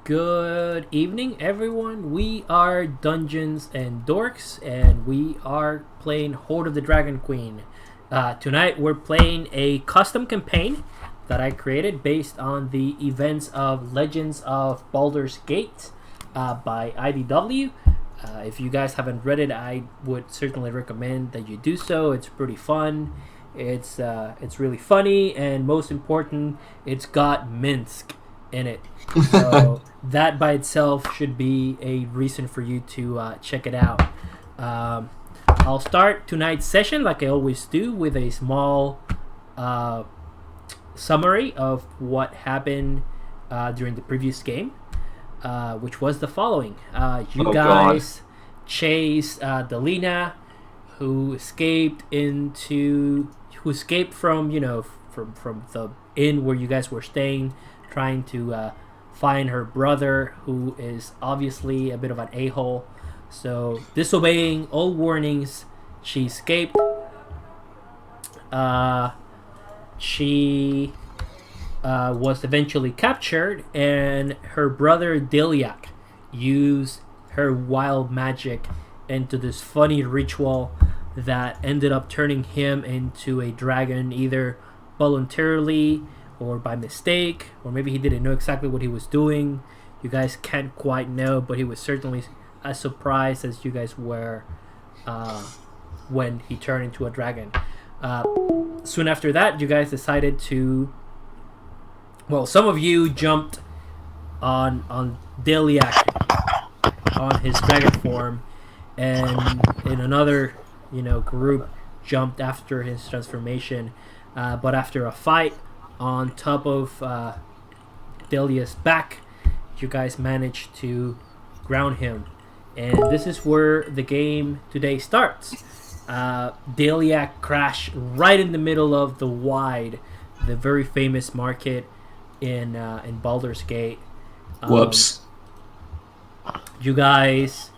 Good evening, everyone. We are Dungeons and Dorks, and we are playing Hoard of the Dragon Queen. Tonight, we're playing a custom campaign that I created based on the events of Legends of Baldur's Gate by IDW. If you guys haven't read it, I would certainly recommend that you do so. It's pretty fun. It's really funny, and most important, it's got Minsk in it. So that by itself should be a reason for you to check it out. I'll start tonight's session like I always do with a small summary of what happened during the previous game, which was the following. You guys chased Delina, who escaped from from the inn where you guys were staying, trying to find her brother, who is obviously a bit of an a-hole. So, disobeying all warnings, she escaped. She was eventually captured, and her brother Deliak used her wild magic into this funny ritual that ended up turning him into a dragon, either voluntarily or by mistake, or maybe he didn't know exactly what he was doing. You guys can't quite know, but he was certainly as surprised as you guys were when he turned into a dragon. Soon after that, you guys decided to... Well, some of you jumped on Deliak, on his dragon form, and in another group jumped after his transformation. But after a fight on top of Delia's back, you guys managed to ground him. And this is where the game today starts. Deliak crashed right in the middle of the Wide, the very famous market in Baldur's Gate. Whoops. You guys,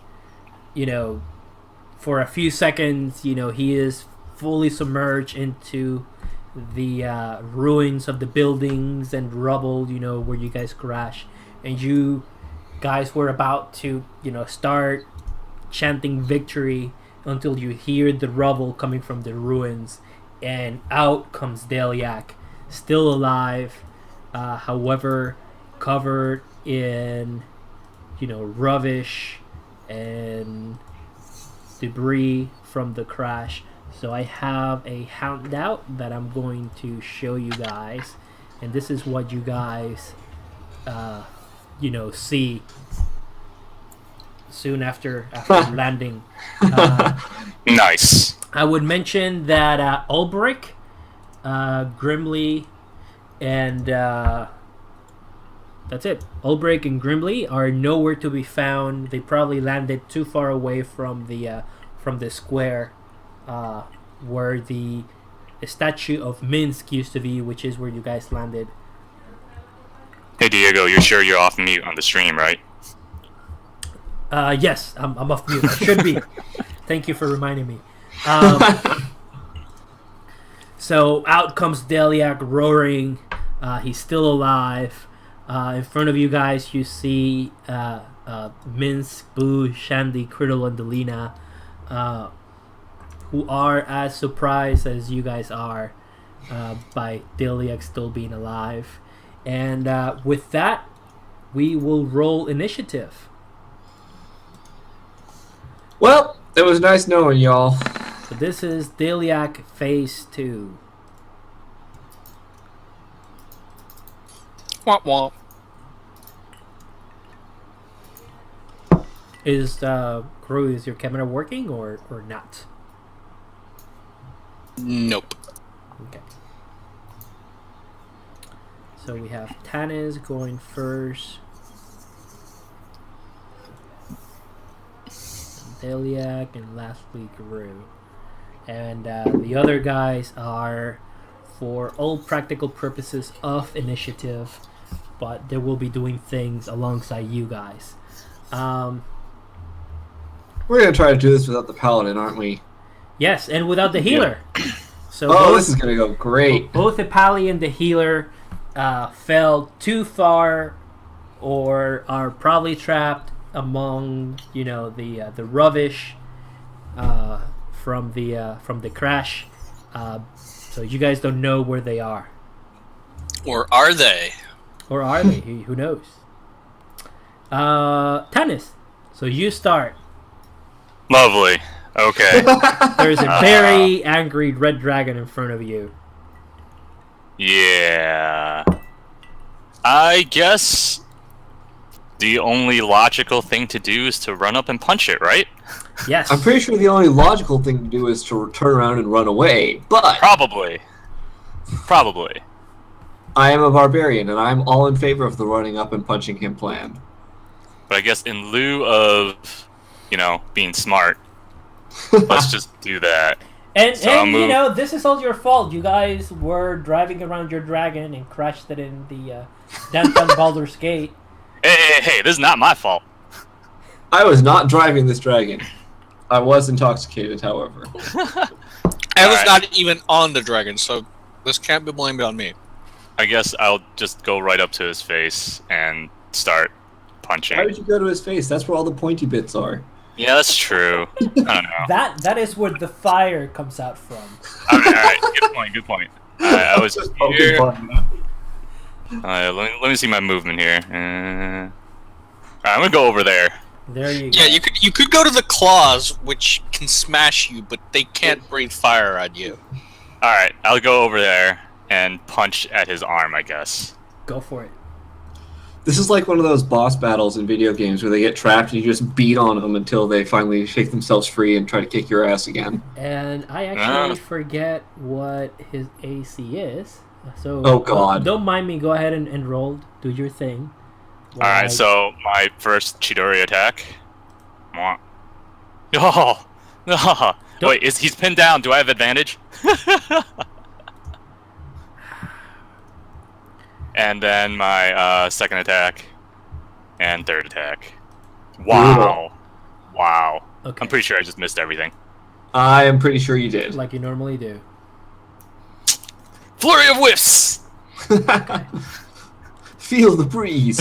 for a few seconds, he is fully submerged into the ruins of the buildings and rubble, where you guys crash, and you guys were about to, start chanting victory until you hear the rubble coming from the ruins, and out comes Deliak, still alive, however, covered in, rubbish and debris from the crash. So I have a handout that I'm going to show you guys, and this is what you guys, see soon after landing. Nice. I would mention that Ulbrich, Grimly, and that's it. Ulbrich and Grimly are nowhere to be found. They probably landed too far away from the square where the statue of Minsk used to be, which is where you guys landed. Hey Diego, you're sure you're off mute on the stream, right? Yes, I'm off mute. I should be. Thank you for reminding me. So out comes Deliak roaring. He's still alive. In front of you guys, you see Minsk, Boo, Shandy, Criddle, and Delina, who are as surprised as you guys are by Deliak still being alive. And with that, we will roll initiative. Well, it was nice knowing y'all. So this is Deliak Phase 2. Womp womp. Crew, is your camera working or not? Nope. Okay. So we have Tanis going first. Deliak, and lastly Gru. And the other guys are, for all practical purposes, of initiative, but they will be doing things alongside you guys. We're going to try to do this without the paladin, aren't we? Yes, and without the healer. So this is going to go great. Both the pally and the healer fell too far or are probably trapped among the rubbish from the crash. So you guys don't know where they are, Or are they? or are they? Who knows? Tennis. So you start. Lovely. Okay. There's a very angry red dragon in front of you. Yeah. I guess the only logical thing to do is to run up and punch it, right? Yes. I'm pretty sure the only logical thing to do is to turn around and run away, but Probably. I am a barbarian, and I'm all in favor of the running up and punching him plan. But I guess in lieu of, being smart, let's just do that. And, So I'll move. this is all your fault. You guys were driving around your dragon and crashed it in the downtown Baldur's Gate. Hey, this is not my fault. I was not driving this dragon. I was intoxicated, however. I was Alright. not even on the dragon, so this can't be blamed on me. I guess I'll just go right up to his face and start punching. Why would you go to his face? That's where all the pointy bits are. Yeah, that's true. I don't know. That is where the fire comes out from. Alright, good point. I was just Poking here. fun. Let me see my movement here. Alright, I'm gonna go over there. There you go. Yeah, you could go to the claws, which can smash you, but they can't breathe fire on you. Alright, I'll go over there and punch at his arm, I guess. Go for it. This is like one of those boss battles in video games where they get trapped and you just beat on them until they finally shake themselves free and try to kick your ass again. And I actually forget what his AC is. So Oh, God. Don't mind me. Go ahead and roll. Do your thing. Alright, so my first Chidori attack. Mwah. Oh! No! Don't- Wait, he's pinned down. Do I have advantage? And then my second attack. And third attack. Wow. Wow. Okay. I'm pretty sure I just missed everything. I am pretty sure you did. Like you normally do. Flurry of whiffs! Feel the breeze.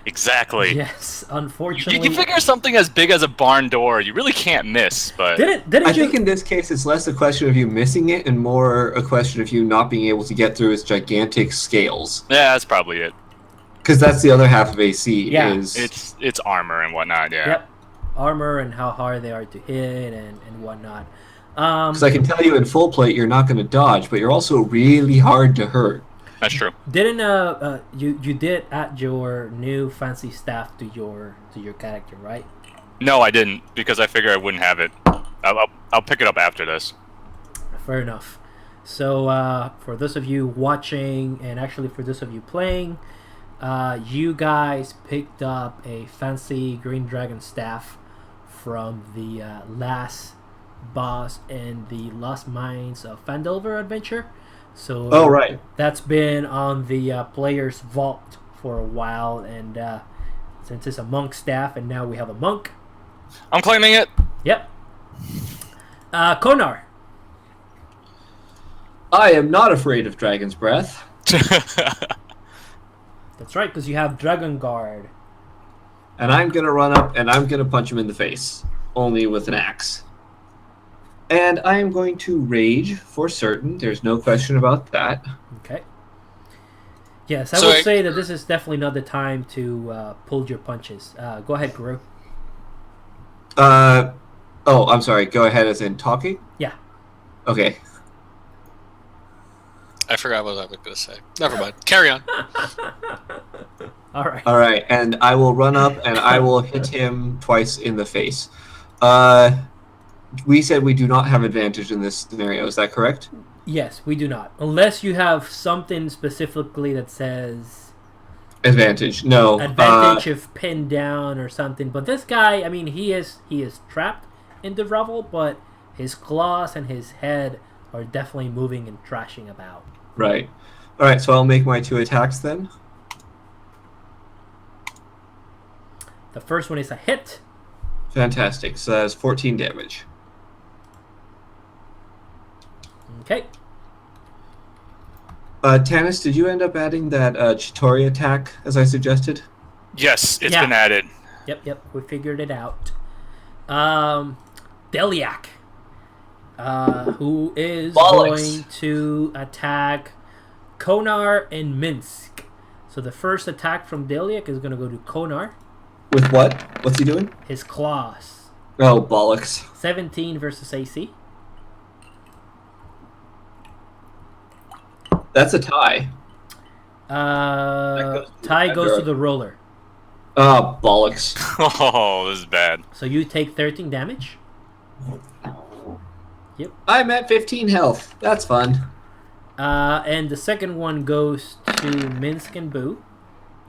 Exactly. Yes. You Unfortunately. figure something as big as a barn door, you really can't miss, but... Didn't I you? think in this case it's less a question of you missing it and more a question of you not being able to get through its gigantic scales. Yeah, that's probably it. Because that's the other half of AC Yeah. is... It's armor and whatnot, yeah. Yep. Armor and how hard they are to hit and whatnot. Because I can tell you in full plate you're not going to dodge, but you're also really hard to hurt. That's true. Didn't you did add your new fancy staff to your character, right? No, I didn't, because I figure I wouldn't have it. I'll pick it up after this. Fair enough. So for those of you watching, and actually for those of you playing, you guys picked up a fancy green dragon staff from the last boss in the Lost Mines of Phandelver adventure. So Oh, right. that's been on the player's vault for a while, and since it's a monk staff, and now we have a monk. I'm claiming it! Yep. Konar. I am not afraid of Dragon's Breath. That's right, because you have Dragon Guard. And I'm going to run up and I'm going to punch him in the face. Only with an axe. And I am going to rage for certain. There's no question about that. Okay. Yes, I So would I- say that this is definitely not the time to pull your punches. Go ahead, Guru. Oh, I'm sorry. Go ahead as in talking? Yeah. Okay. I forgot what I was going to say. Never mind. Carry on. All right. All right. And I will run up and I will hit him twice in the face. We said we do not have advantage in this scenario. Is that correct? Yes, we do not. Unless you have something specifically that says Advantage. No. advantage if pinned down or something. But this guy, I mean, he is trapped in the rubble, but his claws and his head are definitely moving and thrashing about. Right. All right. So I'll make my 2 attacks then. The first one is a hit. Fantastic. So that's 14 damage. Okay. Tanis, did you end up adding that Chitori attack as I suggested? Yes, it's Yeah. been added. Yep, we figured it out. Deliak, who is Bollocks. going to attack Konar and Minsk. So the first attack from Deliak is going to go to Konar. With what? What's he doing? His claws. Oh, bollocks. 17 versus AC. That's a tie. Tie goes to the roller. Oh, bollocks. Oh, this is bad. So you take 13 damage. I'm at 15 health. That's fun. And the second one goes to Minsk and Boo.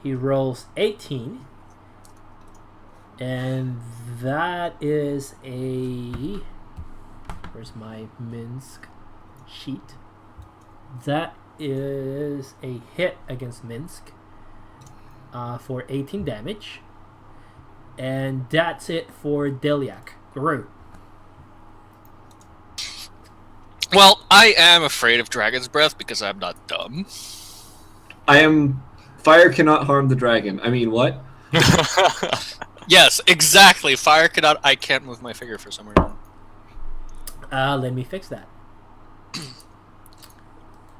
He rolls 18. And that is a... Where's my Minsk sheet? That is a hit against Minsk for 18 damage. And that's it for Deliak. Guru. Well, I am afraid of Dragon's Breath because I'm not dumb. Fire cannot harm the dragon. I mean, what? Yes, exactly. Fire cannot. I can't move my finger for some reason. Let me fix that.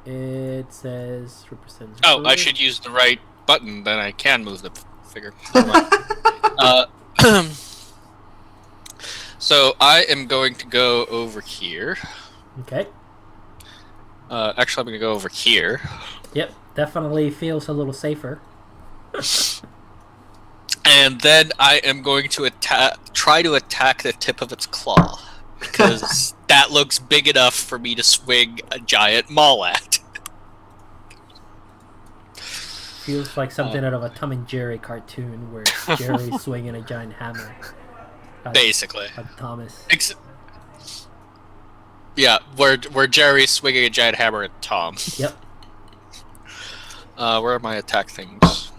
It says represents. Oh, I group. should use the right button, then I can move the figure. So I am going to go over here. Okay. Actually, I'm going to go over here. Yep. Definitely feels a little safer. And then I am going to try to attack the tip of its claw. Because that looks big enough for me to swing a giant maul at. Feels like something out of a Tom and Jerry cartoon where Jerry's swinging a giant hammer. Basically. At Thomas. Yeah, where Jerry's swinging a giant hammer at Tom. Yep. Where are my attack things?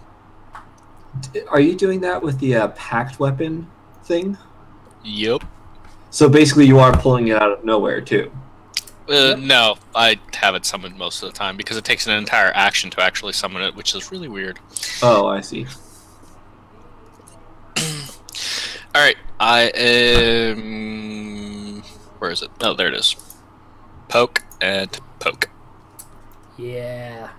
Are you doing that with the packed weapon thing? Yep. So basically, you are pulling it out of nowhere too. No, I have it summoned most of the time because it takes an entire action to actually summon it, which is really weird. Oh, I see. Alright, I am... Where is it? Oh, there it is. Poke and poke. Yeah.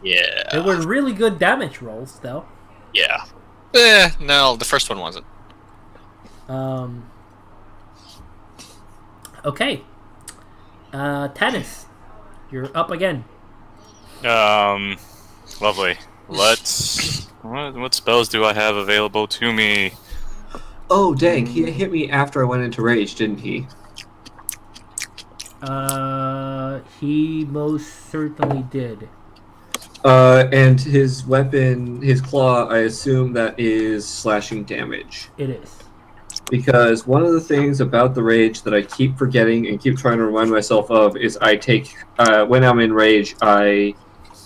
Yeah. They were really good damage rolls, though. Yeah. No, the first one wasn't. Okay. Tennis. You're up again. Lovely. Let's... What spells do I have available to me? Oh, dang! He hit me after I went into rage, didn't he? He most certainly did. And his weapon, his claw, I assume that is slashing damage. It is. Because one of the things about the rage that I keep forgetting and keep trying to remind myself of is I take, when I'm in rage, I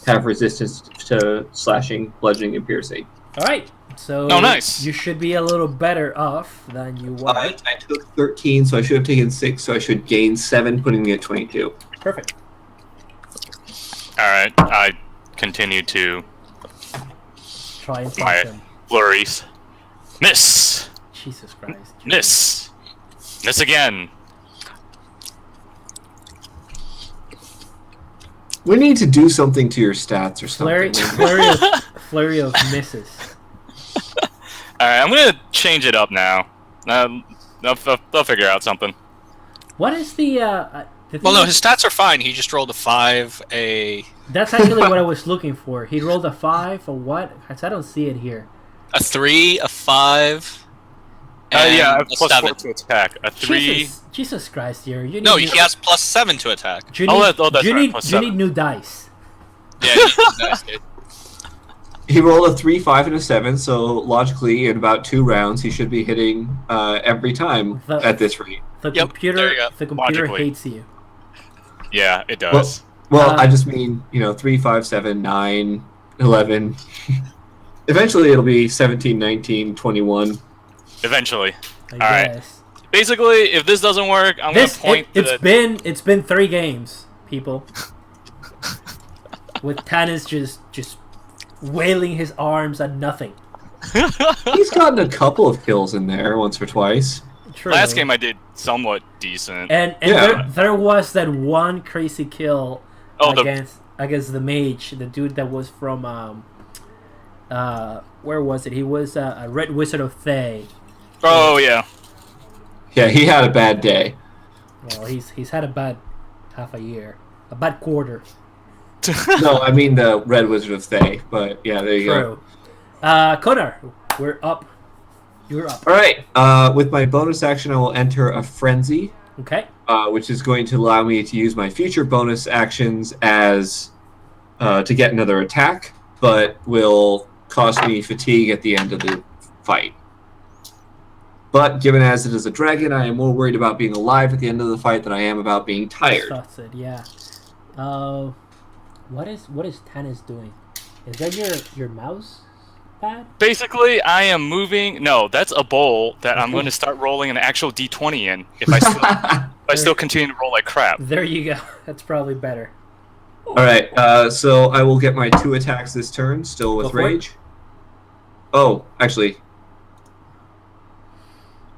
have resistance to slashing, bludgeoning, and piercing. Alright. So Oh, nice. You should be a little better off than you were. I took 13, so I should have taken 6, so I should gain 7, putting me at 22. Perfect. Alright, I continue to Try and my punch him. flurries. Miss! Jesus Christ. Miss! Miss again! We need to do something to your stats or Flurry, something. flurry of misses. Alright, I'm gonna change it up now. They'll figure out something. What is the thing Well, no, is- his stats are fine. He just rolled a 5, a That's actually what I was looking for. He rolled a 5, a what? I don't see it here. 3, a 5, and Yeah, I have a plus 7. 4 to attack. A 3... Jesus Christ, here. You need No, new, he has plus 7 to attack. you Oh, need, that's you right, need, plus you 7. need new dice. Yeah, he's nice, dude. He rolled a 3, 5, and a 7, so logically, in about 2 rounds, he should be hitting every time The- at this rate. The Yep, computer, there you go. the computer Logically. hates you. Yeah, it does. Well, I just mean, 3, 5, 7, 9, 11. Eventually, it'll be 17, 19, 21. Eventually. I Alright. guess. Basically, if this doesn't work, I'm This gonna point to it's the... been 3 games, people. with Tannis just wailing his arms at nothing. He's gotten a couple of kills in there once or twice. True. Last game I did somewhat decent. And Yeah. there was that one crazy kill Oh, against the mage, the dude that was from where was it? He was a Red Wizard of Thay. Oh yeah. Yeah, he had a bad day. Well, he's had a bad half a year, a bad quarter. No, I mean the Red Wizard of Thay. But yeah, there you go. True. Connor, we're up. You're up. All right. With my bonus action, I will enter a frenzy, Okay. which is going to allow me to use my future bonus actions as to get another attack, but will cost me fatigue at the end of the fight. But given as it is a dragon, I am more worried about being alive at the end of the fight than I am about being tired. That's it. Yeah. What is Tannis doing? Is that your mouse pad? Basically, I am moving. No, that's a bowl that I'm going to start rolling an actual D20 in if I still continue to roll like crap. There you go. That's probably better. All right. So I will get my 2 attacks this turn, still with Go for it. rage. Oh, actually.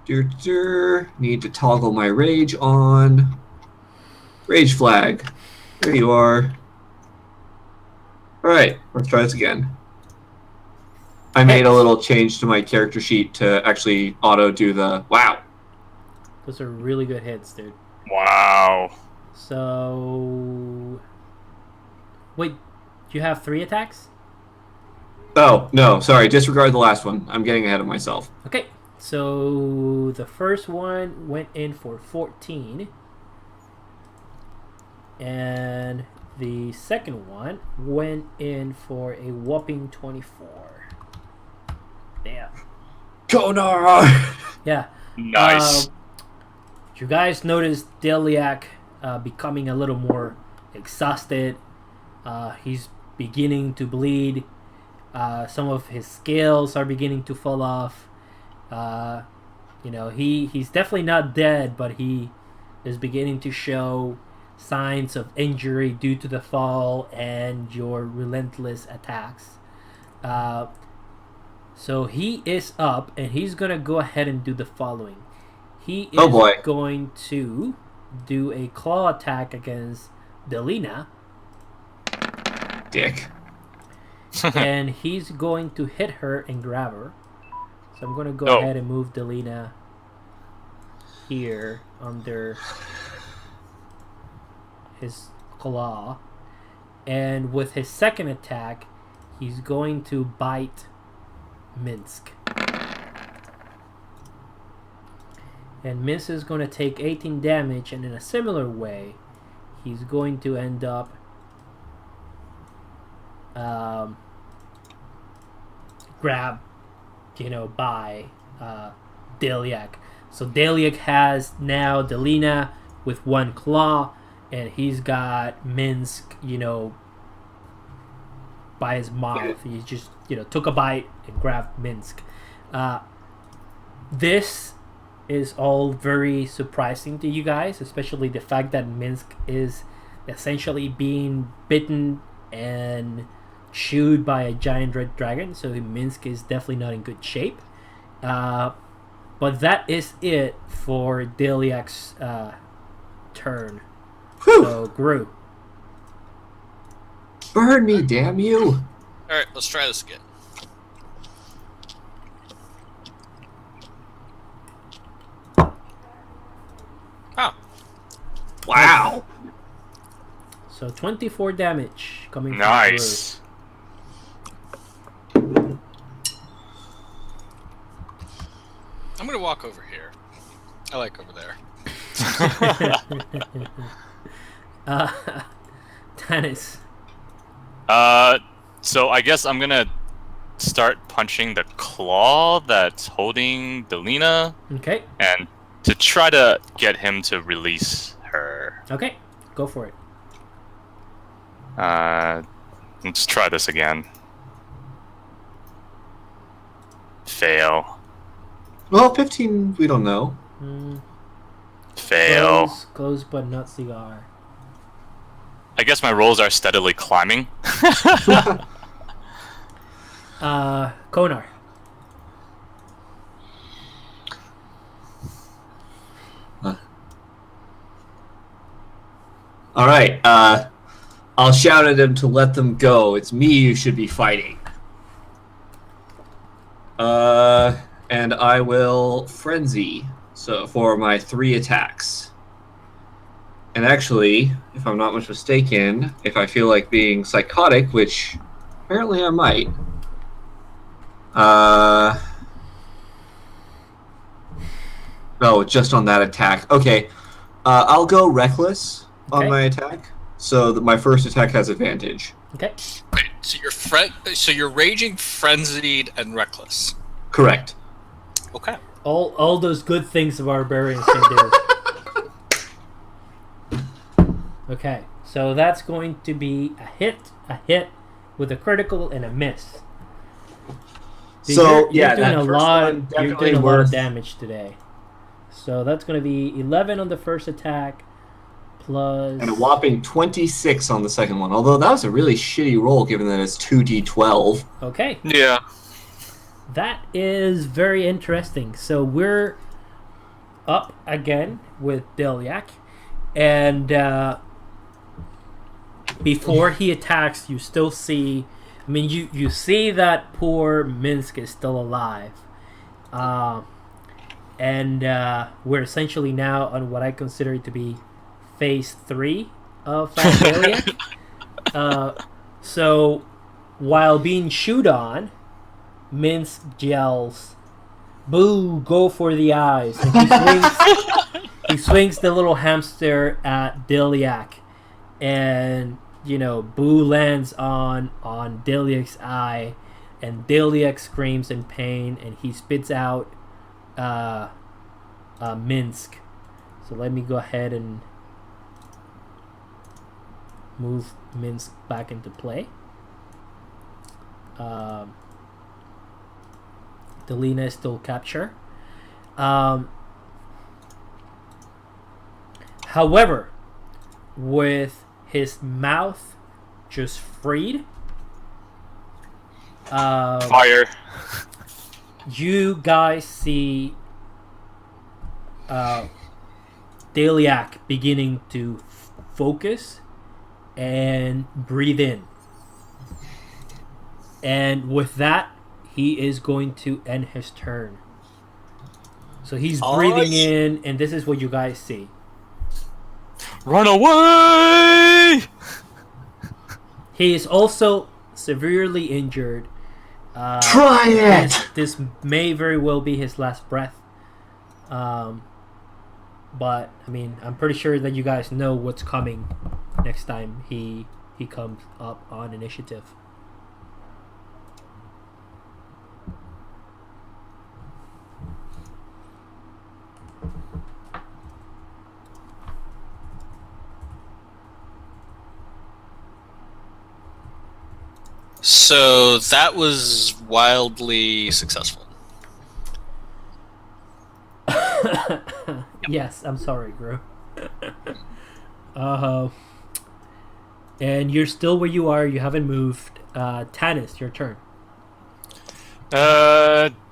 Need to toggle my rage on. Rage flag. There you are. Alright, let's try this again. I made a little change to my character sheet to actually auto do the wow. Those are really good hits, dude. Wow. So, wait, you have 3 attacks? Oh, no, sorry, disregard the last one. I'm getting ahead of myself. Okay, so the first one went in for 14, and the second one went in for a whopping 24. Damn. Konar! Yeah. Nice. You guys noticed Deliac becoming a little more exhausted. He's beginning to bleed. Some of his scales are beginning to fall off. He's definitely not dead, but he is beginning to show signs of injury due to the fall and your relentless attacks. So he is up, and he's going to go ahead and do the following. He is going to do a claw attack against Delina. Dick. And he's going to hit her and grab her. So I'm going to go ahead and move Delina here under his claw. And with his second attack, he's going to bite Minsk. And Minsk is going to take 18 damage, and in a similar way, he's going to end up grabbed, by Deliac. So Deliac has now Delina with 1 claw, and he's got Minsk, by his mouth. He just, took a bite and grabbed Minsk. This is all very surprising to you guys, especially the fact that Minsk is essentially being bitten and chewed by a giant red dragon, so Minsk is definitely not in good shape. But that is it for Deliac's turn. Whew. So, Gru. Burn me, damn you! Alright, let's try this again. Oh. Wow! So 24 damage coming from Nice. I'm gonna walk over here. I like over there. Gru. Tannis. So I guess I'm gonna start punching the claw that's holding Delina, Okay. and to try to get him to release her. Okay. Go for it. Let's try this again. Fail. Well, 15, we don't know. Fail. Close but not cigar. I guess my rolls are steadily climbing. Konar. All right. I'll shout at him to let them go. It's me you should be fighting. And I will frenzy. So for my 3 attacks. And actually, if I'm not much mistaken, if I feel like being psychotic, which apparently I might. No, just on that attack. Okay. I'll go reckless on my attack. So that my first attack has advantage. Okay. Wait, so you're raging, frenzied, and reckless. Correct. Okay. All those good things the barbarians can do. Okay, so that's going to be a hit with a critical, and a miss. Dude, So you're that doing a first lot. one You're definitely doing a lot of worth- damage today. So that's going to be 11 on the first attack, plus And a whopping 26 on the second one. Although that was a really shitty roll, given that it's 2d12. Okay, Yeah. that is very interesting. So we're up again with Deliak, and before he attacks, you still see. I mean, you see that poor Minsk is still alive, and we're essentially now on what I consider to be phase 3 of Deliak. So while being chewed on, Minsk yells, "Boo! Go for the eyes!" And he swings the little hamster at Deliak, and Boo lands on Deliak's eye, and Deliak screams in pain, and he spits out Minsk. So let me go ahead and move Minsk back into play. Delina is still captured. However, with his mouth just freed, Fire. you guys see Deliak beginning to focus and breathe in. And with that, he is going to end his turn. So he's breathing in, and this is what you guys see. Run away! He is also severely injured. Try it! This may very well be his last breath. But, I mean, I'm pretty sure that you guys know what's coming next time he comes up on initiative. So that was wildly successful. Yes, I'm sorry, Gru. And you're still where you are. You haven't moved. Tanis, your turn.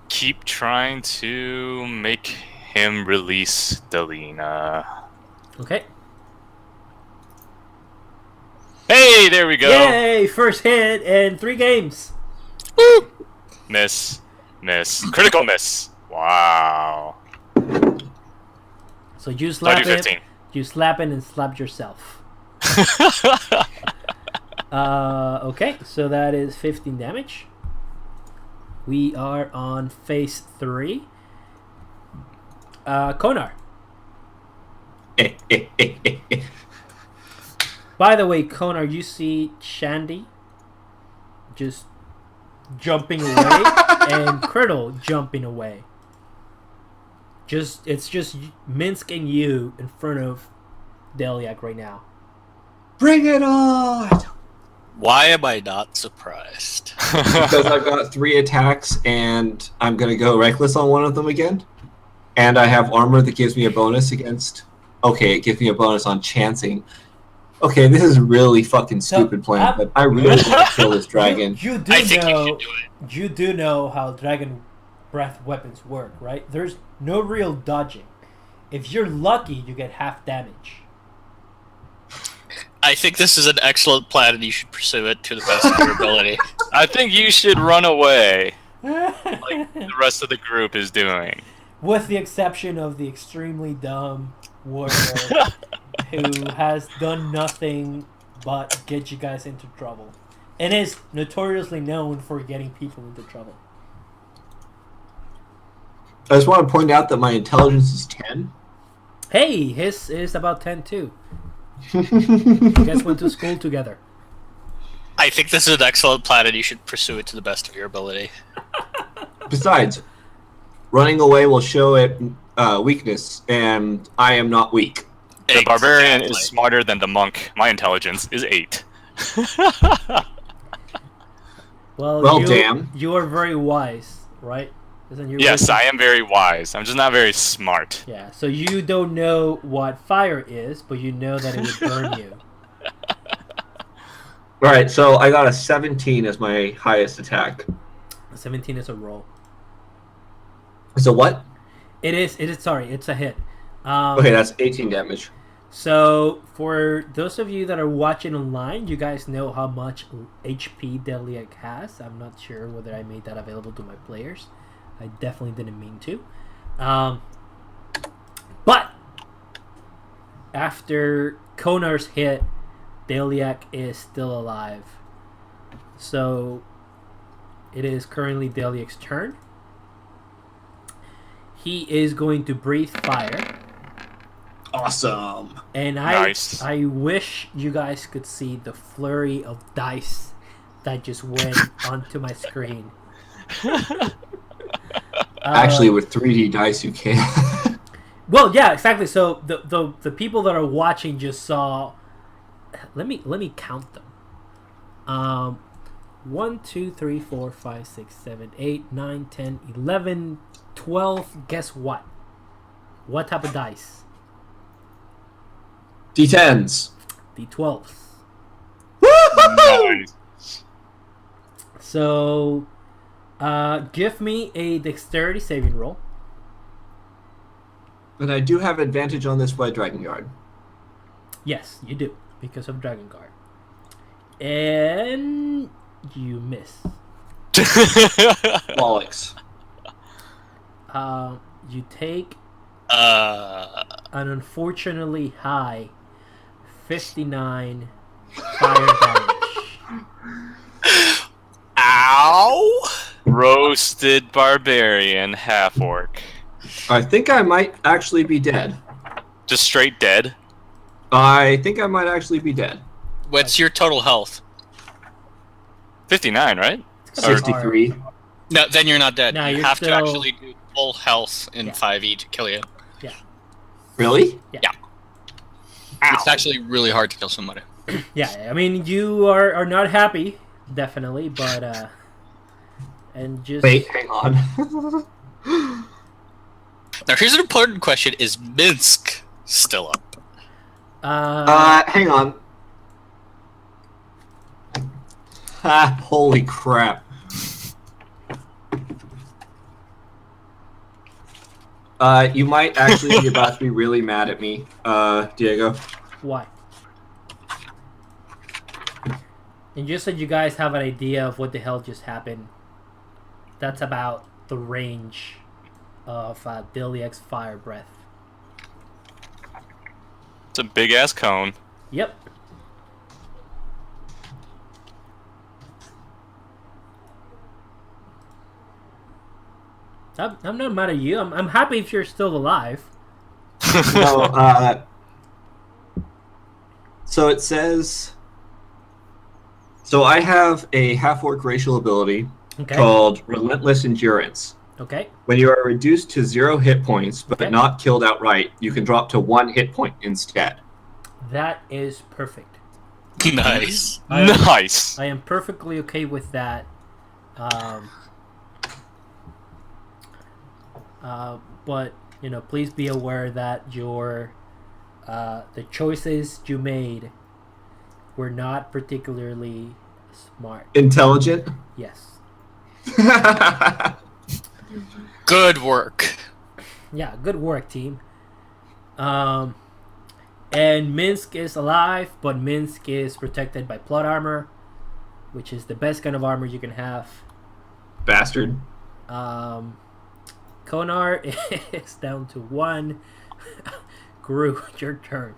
Keep trying to make him release Delina. Okay. Hey, there we go. Yay! First hit in 3 games. Woo! Miss. Critical miss. Wow. So you slap him. 15. You slap him and slap yourself. Okay, so that is 15 damage. We are on phase 3. Konar. By the way, Konar, you see Shandy just jumping away and Kriddle jumping away. It's just Minsk and you in front of Deliak right now. Bring it on! Why am I not surprised? Because I've got 3 attacks, and I'm going to go reckless on one of them again. And I have armor that gives me a bonus against... Okay, it gives me a bonus on chancing. Okay, this is really fucking So, stupid plan, but I really want to kill this dragon. You do I think you know. should do it. You do know how dragon breath weapons work, right? There's no real dodging. If you're lucky, you get half damage. I think this is an excellent plan, and you should pursue it to the best of your ability. I think you should run away, like the rest of the group is doing. With the exception of the extremely dumb warrior who has done nothing but get you guys into trouble. And is notoriously known for getting people into trouble. I just want to point out that my intelligence is 10. Hey, his is about 10 too. You guys went to school together. I think this is an excellent plan, and you should pursue it to the best of your ability. Besides, running away will show it weakness, and I am not weak. The barbarian Exactly. is smarter than the monk. My intelligence is 8. Well, damn. You are very wise, right? Isn't you? Yes, I am very wise. I'm just not very smart. Yeah, so you don't know what fire is, but you know that it would burn you. Alright, so I got a 17 as my highest attack. 17 is a roll. So what? It is. Sorry, it's a hit. Okay, that's 18 damage. So, for those of you that are watching online, you guys know how much HP Deliac has. I'm not sure whether I made that available to my players. I definitely didn't mean to. But, after Konar's hit, Deliac is still alive. So, it is currently Deliac's turn. He is going to breathe fire. Awesome. And Nice. I wish you guys could see the flurry of dice that just went onto my screen. Actually, with 3D dice, you can. Well, yeah, exactly. So the people that are watching just saw. Let me count them. 1, 2, 3, 4, 5, 6, 7, 8, 9, 10, 11, 12. Guess what? What type of dice? D10s. D12s. Nice. So, give me a dexterity saving roll. And I do have advantage on this by Dragon Guard. Yes, you do, because of Dragon Guard. And you miss. Bollocks. You take Uh, an unfortunately high 59 fire damage. ow! Roasted barbarian half orc. I think I might actually be dead. Just straight dead. I think I might actually be dead. What's your total health? 59, right? It's gonna be 63. hard. No, then you're not dead. No, you you're have still- to actually do full health in Yeah. 5e to kill you. Really? It's actually really hard to kill somebody. Yeah, I mean, you are not happy, definitely, but, and just... Wait, hang on. Now, here's an important question: is Minsk still up? Hang on. Ha, holy crap. You might actually be about to be really mad at me, Diego. Why? And just so you guys have an idea of what the hell just happened, that's about the range of Diliac's fire breath. It's a big ass cone. Yep. I'm not mad at you. I'm happy if you're still alive. No, so it says... So I have a half-orc racial ability Okay. called Relentless Endurance. Okay. When you are reduced to 0 hit points, but Okay. not killed outright, you can drop to 1 hit point instead. That is perfect. Nice. Nice. I am perfectly okay with that. But please be aware that your the choices you made were not particularly smart. Intelligent. Yes. Good work. Yeah, good work, team. And Minsk is alive, but Minsk is protected by plot armor, which is the best kind of armor you can have. Bastard. Konar is down to 1. Gru, your turn.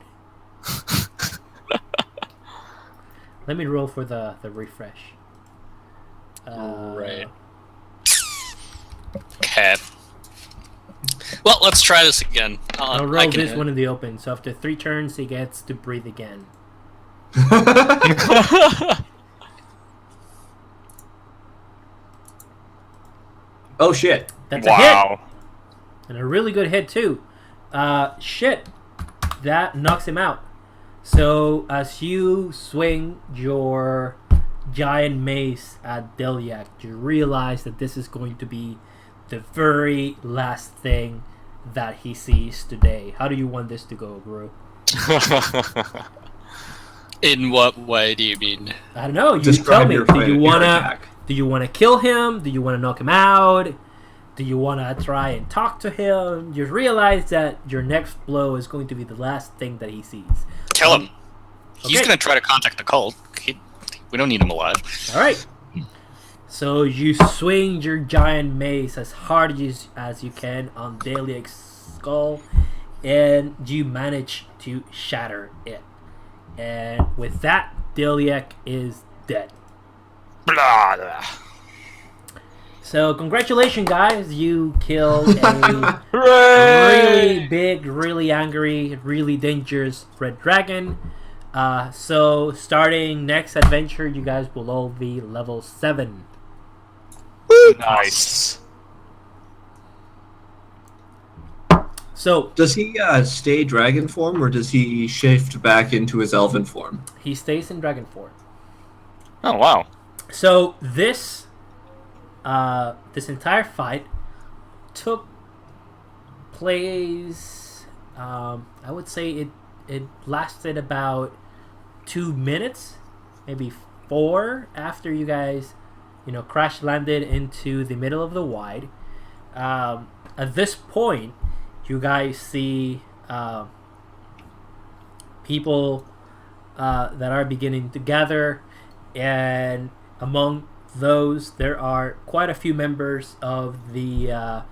Let me roll for the refresh. Right. Okay. Well, let's try this again. I'll roll this one in the open, so after 3 turns, he gets to breathe again. Oh shit. That's a hit! And a really good hit, too. Shit. That knocks him out. So, as you swing your giant mace at Delyak, you realize that this is going to be the very last thing that he sees today. How do you want this to go, Gru? In what way do you mean? I don't know. You Describe tell me. your Do you your wanna? attack. Do you want to kill him? Do you want to knock him out? Do you want to try and talk to him? You realize that your next blow is going to be the last thing that he sees. Kill him. He's Okay. gonna try to contact the cult. We don't need him alive. All right. So you swing your giant mace as hard as you can on Daliak's skull, and you manage to shatter it. And with that, Daliak is dead. Blah, blah. So congratulations, guys! You killed a Hooray! really big, really angry, really dangerous red dragon. So starting next adventure, you guys will all be level 7. Nice. So Does he stay dragon form, or does he shift back into his elven form? he stays in dragon form. Oh wow. So this entire fight took place. I would say it lasted about 2 minutes, maybe 4 after you guys, crash landed into the middle of the wide. At this point, you guys see people that are beginning to gather, and among those, there are quite a few members of the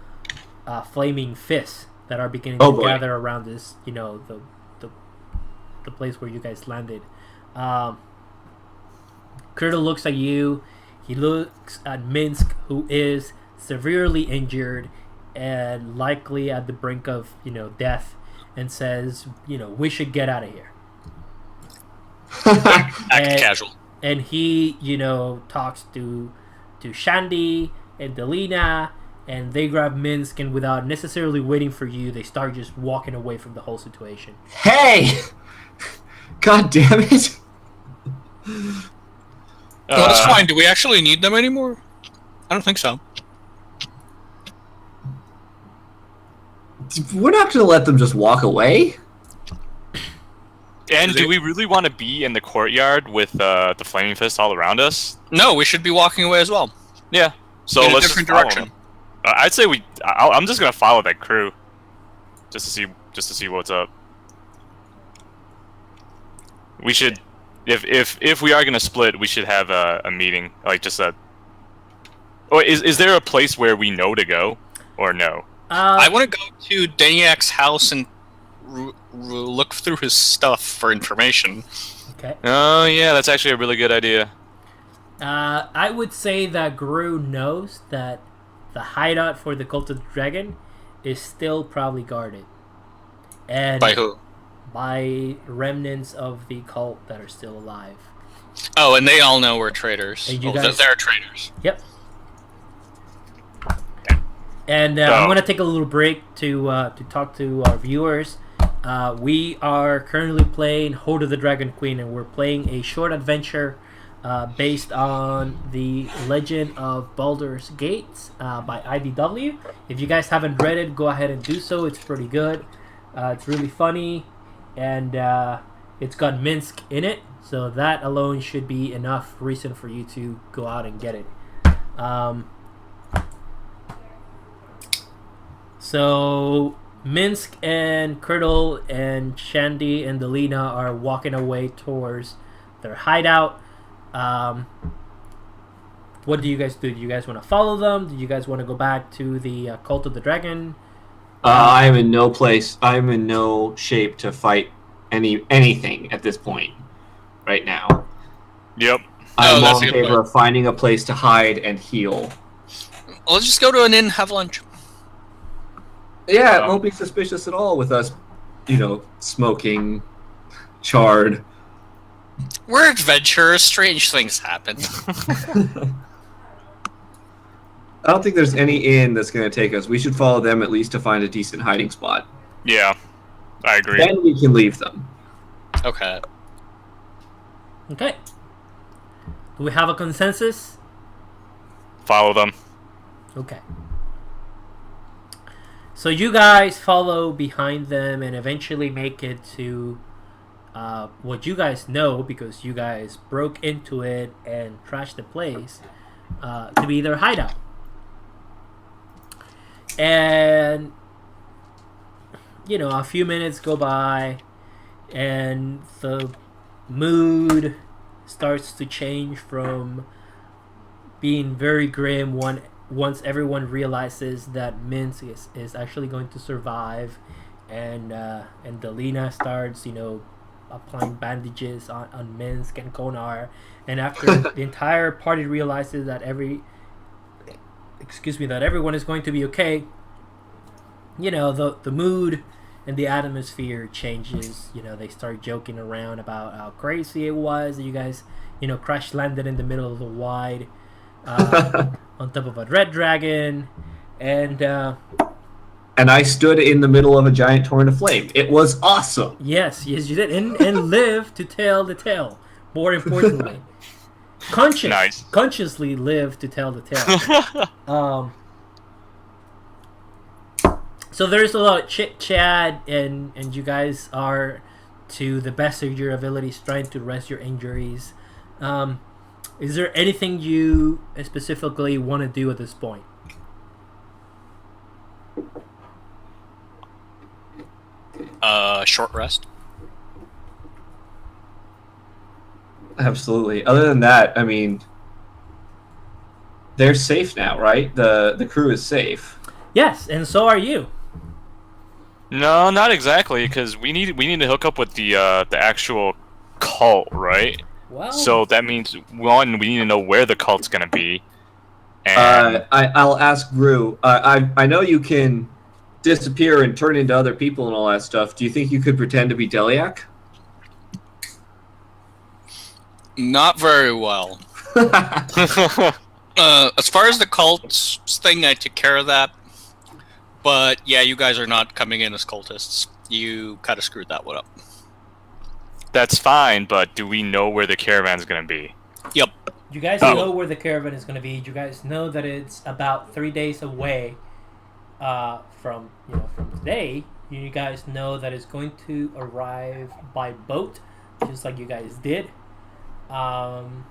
Flaming Fist that are beginning to gather around this, the place where you guys landed. Kurta looks at you. He looks at Minsk, who is severely injured and likely at the brink of, death, and says, we should get out of here. Act casual. And he, talks to Shandy and Delina, and they grab Minsk, and without necessarily waiting for you, they start just walking away from the whole situation. Hey! God damn it! Well, that's fine. Do we actually need them anymore? I don't think so. We're not gonna let them just walk away. And do we really want to be in the courtyard with the Flaming Fist all around us? No, we should be walking away as well. Yeah. So In a let's different just follow direction. them. I'd say I'm just gonna follow that crew, just to see what's up. We should, if we are gonna split, we should have a meeting, like just a. Oh, is there a place where we know to go, or no? I want to go to Daniak's house and look through his stuff for information. Okay. Oh yeah, that's actually a really good idea. I would say that Gru knows that the hideout for the Cult of the Dragon is still probably guarded. And By who? by remnants of the cult that are still alive. Oh, and they all know we're traitors. And you Oh, guys- they're traitors. Yep. And I'm going to take a little break to talk to our viewers. We are currently playing Hoard of the Dragon Queen, and we're playing a short adventure based on the Legend of Baldur's Gate by IDW. If you guys haven't read it, go ahead and do so. It's pretty good. It's really funny, and It's got Minsk in it, so that alone should be enough reason for you to go out and get it. So Minsk and Kirtle and Shandy and Delina are walking away towards their hideout. What do you guys do? Do you guys want to follow them? Do you guys want to go back to the Cult of the Dragon? I am in no place. I'm in no shape to fight anything at this point. Right now, Yep. I'm that's all a in good favor point. of finding a place to hide and heal. Well, let's just go to an inn, have lunch. Yeah, it won't be suspicious at all with us, smoking, charred. We're adventurers. Strange things happen. I don't think there's any inn that's going to take us. We should follow them at least to find a decent hiding spot. Yeah, I agree. Then we can leave them. Okay. Okay. Do we have a consensus? Follow them. Okay. So you guys follow behind them and eventually make it to what you guys know, because you guys broke into it and trashed the place, to be their hideout. And a few minutes go by and the mood starts to change from being very grim once everyone realizes that Minsk is actually going to survive, and Delina starts applying bandages on Minsk and Konar, and after the entire party realizes that everyone is going to be okay, the mood and the atmosphere changes. They start joking around about how crazy it was that you guys crash landed in the middle of the wide on top of a red dragon, and I stood in the middle of a giant torrent of flame. It was awesome. yes you did, and live to tell the tale. More importantly, Nice. consciously live to tell the tale. So there's a lot of chit chat, and you guys are, to the best of your abilities, trying to rest your injuries. Is there anything you specifically want to do at this point? Short rest. Absolutely. Other than that, I mean, they're safe now, right? The crew is safe. Yes, and so are you. No, not exactly, because we need to hook up with the actual cult, right? Well, So that means, one, we need to know where the cult's gonna be. And I'll ask Gru. I know you can disappear and turn into other people and all that stuff. Do you think you could pretend to be Deliak? Not very well. As far as the cults thing, I took care of that. But yeah, you guys are not coming in as cultists. You kind of screwed that one up. that's fine, but do we know where the caravan's gonna be? Yep. you guys Oh. know where the caravan is going to be. You guys know that it's about 3 days away from today. You guys know that it's going to arrive by boat, just like you guys did. And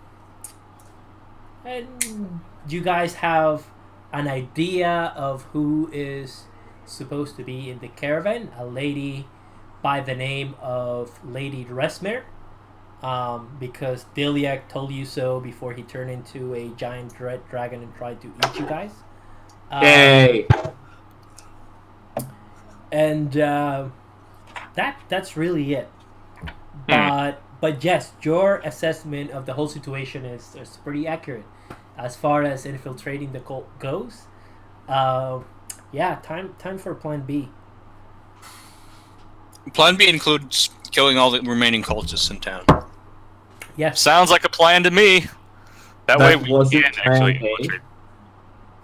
you guys have an idea of who is supposed to be in the caravan. A lady by the name of Lady Dresmer, because Diliac told you so before he turned into a giant red dragon and tried to eat you guys. Yay! And that's really it. But yes, your assessment of the whole situation is pretty accurate as far as infiltrating the cult goes. Yeah, time for Plan B. Plan B includes killing all the remaining cultists in town. Yes. Sounds like a plan to me. That way we wasn't can plan actually A. infiltrate.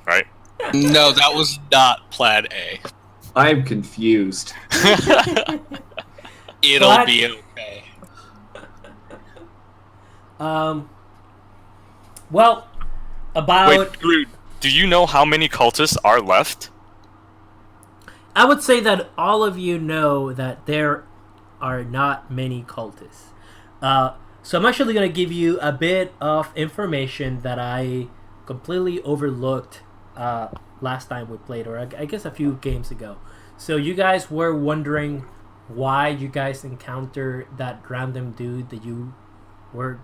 Right? No, that was not Plan A. I'm confused. It'll What? be okay. Well, about Wait, Groot, do you know how many cultists are left? I would say that all of you know that there are not many cultists. So I'm actually going to give you a bit of information that I completely overlooked last time we played, or I guess a few games ago. So you guys were wondering why you guys encountered that random dude that you were,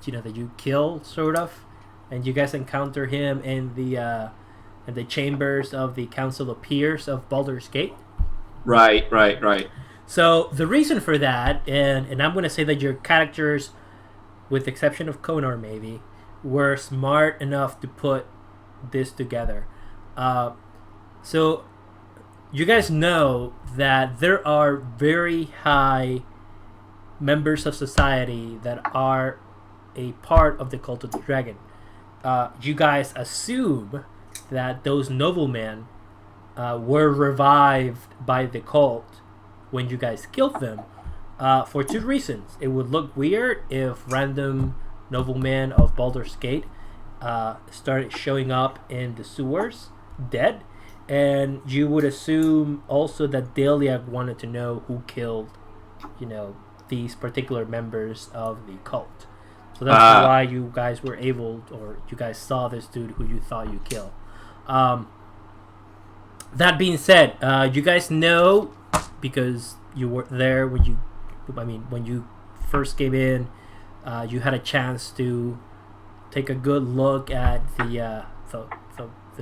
that you killed, sort of, and you guys encounter him in the chambers of the Council of Peers of Baldur's Gate. Right. So the reason for that, and I'm going to say that your characters, with the exception of Konar maybe, were smart enough to put this together. So you guys know that there are very high members of society that are a part of the Cult of the Dragon. You guys assume that those noblemen were revived by the cult when you guys killed them, for two reasons. It would look weird if random noblemen of Baldur's Gate started showing up in the sewers dead, and you would assume also that Deliak wanted to know who killed, these particular members of the cult. So that's why you guys were able, or you guys saw this dude who you thought you killed. That being said, you guys know, because you were there when you first came in, you had a chance to take a good look at the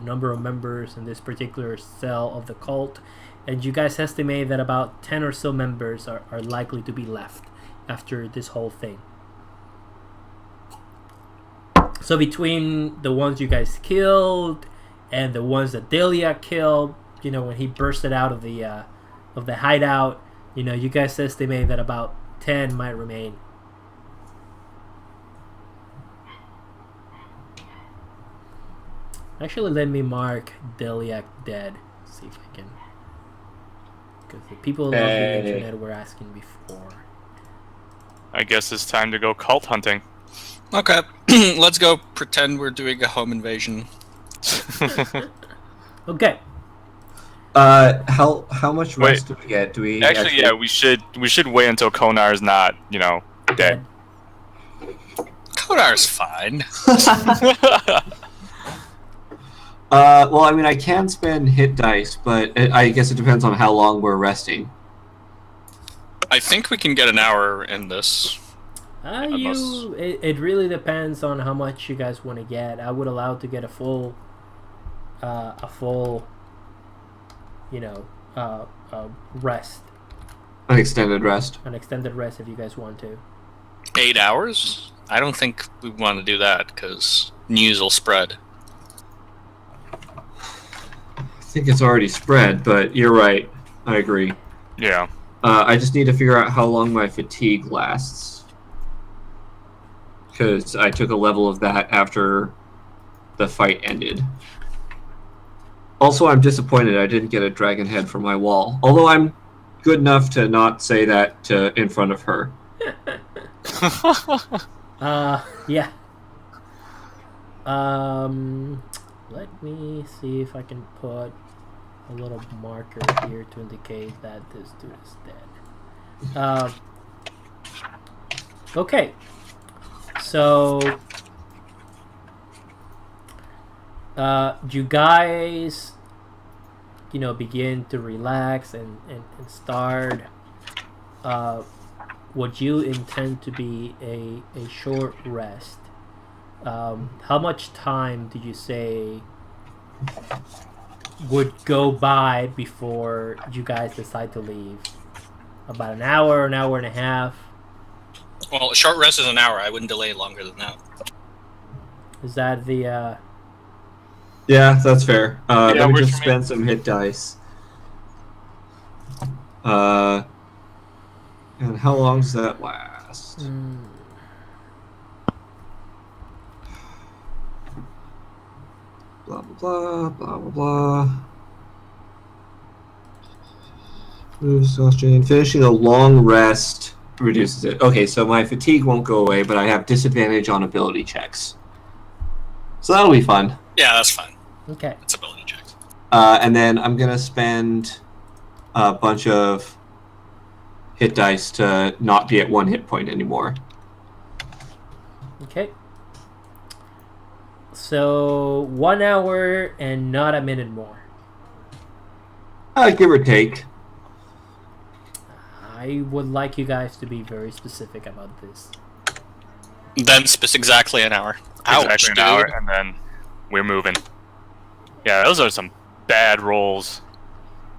number of members in this particular cell of the cult, and you guys estimate that about 10 or so members are likely to be left after this whole thing. So between the ones you guys killed and the ones that Deliak killed, when he bursted out of the hideout, you guys estimate that about 10 might remain. Actually, let me mark Deliak dead. See if I can, because the people of the internet were asking before. I guess it's time to go cult hunting. Okay, let's go pretend we're doing a home invasion. Okay. How much rest do we get? Do we actually? Yeah, we should wait until Konar is not, dead. Konar's fine. Well, I can spend hit dice, but I guess it depends on how long we're resting. I think we can get an hour in this. It really depends on how much you guys want to get. I would allow to get a full, rest. An extended rest. An extended rest if you guys want to. 8 hours? I don't think we want to do that because news will spread. I think it's already spread, but you're right. I agree. Yeah. I just need to figure out how long my fatigue lasts. Because I took a level of that after the fight ended. Also, I'm disappointed I didn't get a dragon head for my wall. Although I'm good enough to not say that in front of her. Yeah. Let me see if I can put a little marker here to indicate that this dude is dead. Okay. So, you guys, begin to relax and start what you intend to be a short rest. How much time did you say would go by before you guys decide to leave? About an hour and a half? Well, a short rest is an hour. I wouldn't delay longer than that. Is that the... Yeah, that's fair. Let me just for me. spend some hit dice. And how long does that last? Blah, blah, blah, blah, blah, blah. Exhaustion. Finishing a long rest reduces it. Okay, so my fatigue won't go away, but I have disadvantage on ability checks. So that'll be fun. Yeah, that's fine. Okay. It's ability checks. And then I'm going to spend a bunch of hit dice to not be at 1 hit point anymore. Okay. So 1 hour and not a minute more. Give or take. I would like you guys to be very specific about this. Then exactly an hour. Ouch, Exactly an dude. hour, and then we're moving. Yeah, those are some bad rolls.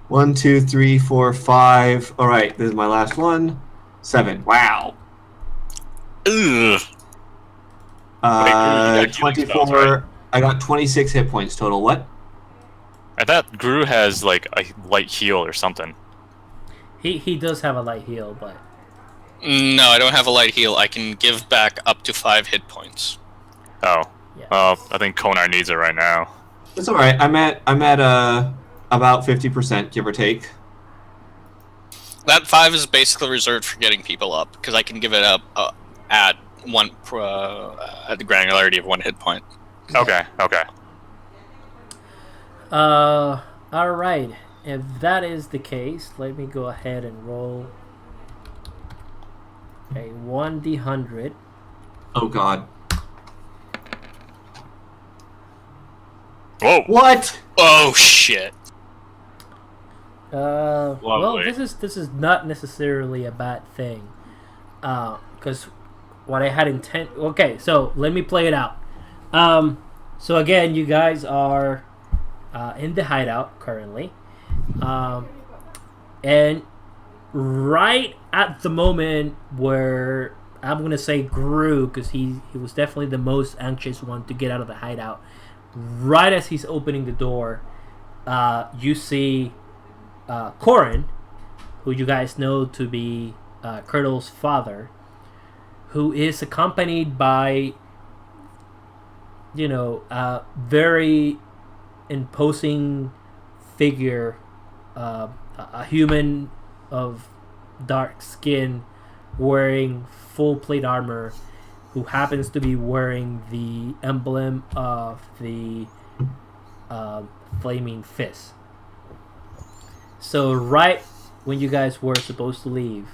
1, 2, 3, 4, 5. All right, this is my last one. 7. Wow. Ugh. Wait, Drew, you got healing spells, 24. right? I got 26 hit points total. What? I thought Gru has like a light heal or something. He does have a light heal, but No, I don't have a light heal. I can give back up to 5 hit points. Oh. yeah. I think Konar needs it right now. It's all right. I'm at about 50%, give or take. That 5 is basically reserved for getting people up, because I can give it up at the granularity of 1 hit point. Okay. all right. If that is the case, let me go ahead and roll a 1d100. Oh God. Whoa. What? Oh shit! Well, Lovely. this is not necessarily a bad thing, because what I had intent. Okay, so let me play it out. So again, you guys are in the hideout currently, and right at the moment where I'm gonna say Gru, because he was definitely the most anxious one to get out of the hideout. Right as he's opening the door, you see Corin, who you guys know to be Kurtle's father, who is accompanied by, a very imposing figure, a human of dark skin wearing full plate armor, who happens to be wearing the emblem of the Flaming Fist. So right when you guys were supposed to leave,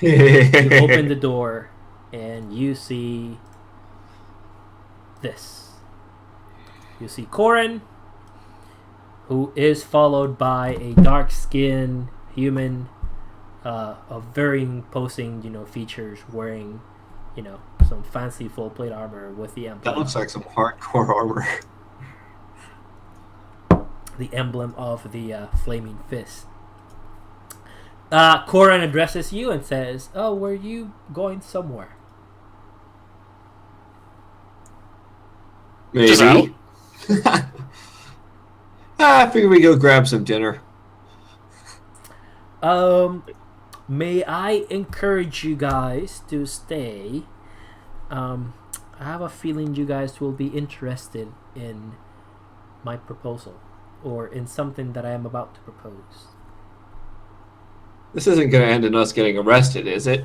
you open the door and you see this. You see Corin, who is followed by a dark-skinned human of very imposing, features, wearing, some fancy full plate armor with the emblem. That looks like some hardcore armor. The emblem of the Flaming Fist. Corin addresses you and says, "Oh, were you going somewhere?" Just Maybe. I figure we go grab some dinner. May I encourage you guys to stay? I have a feeling you guys will be interested in my proposal, or in something that I am about to propose. This isn't going to end in us getting arrested, is it?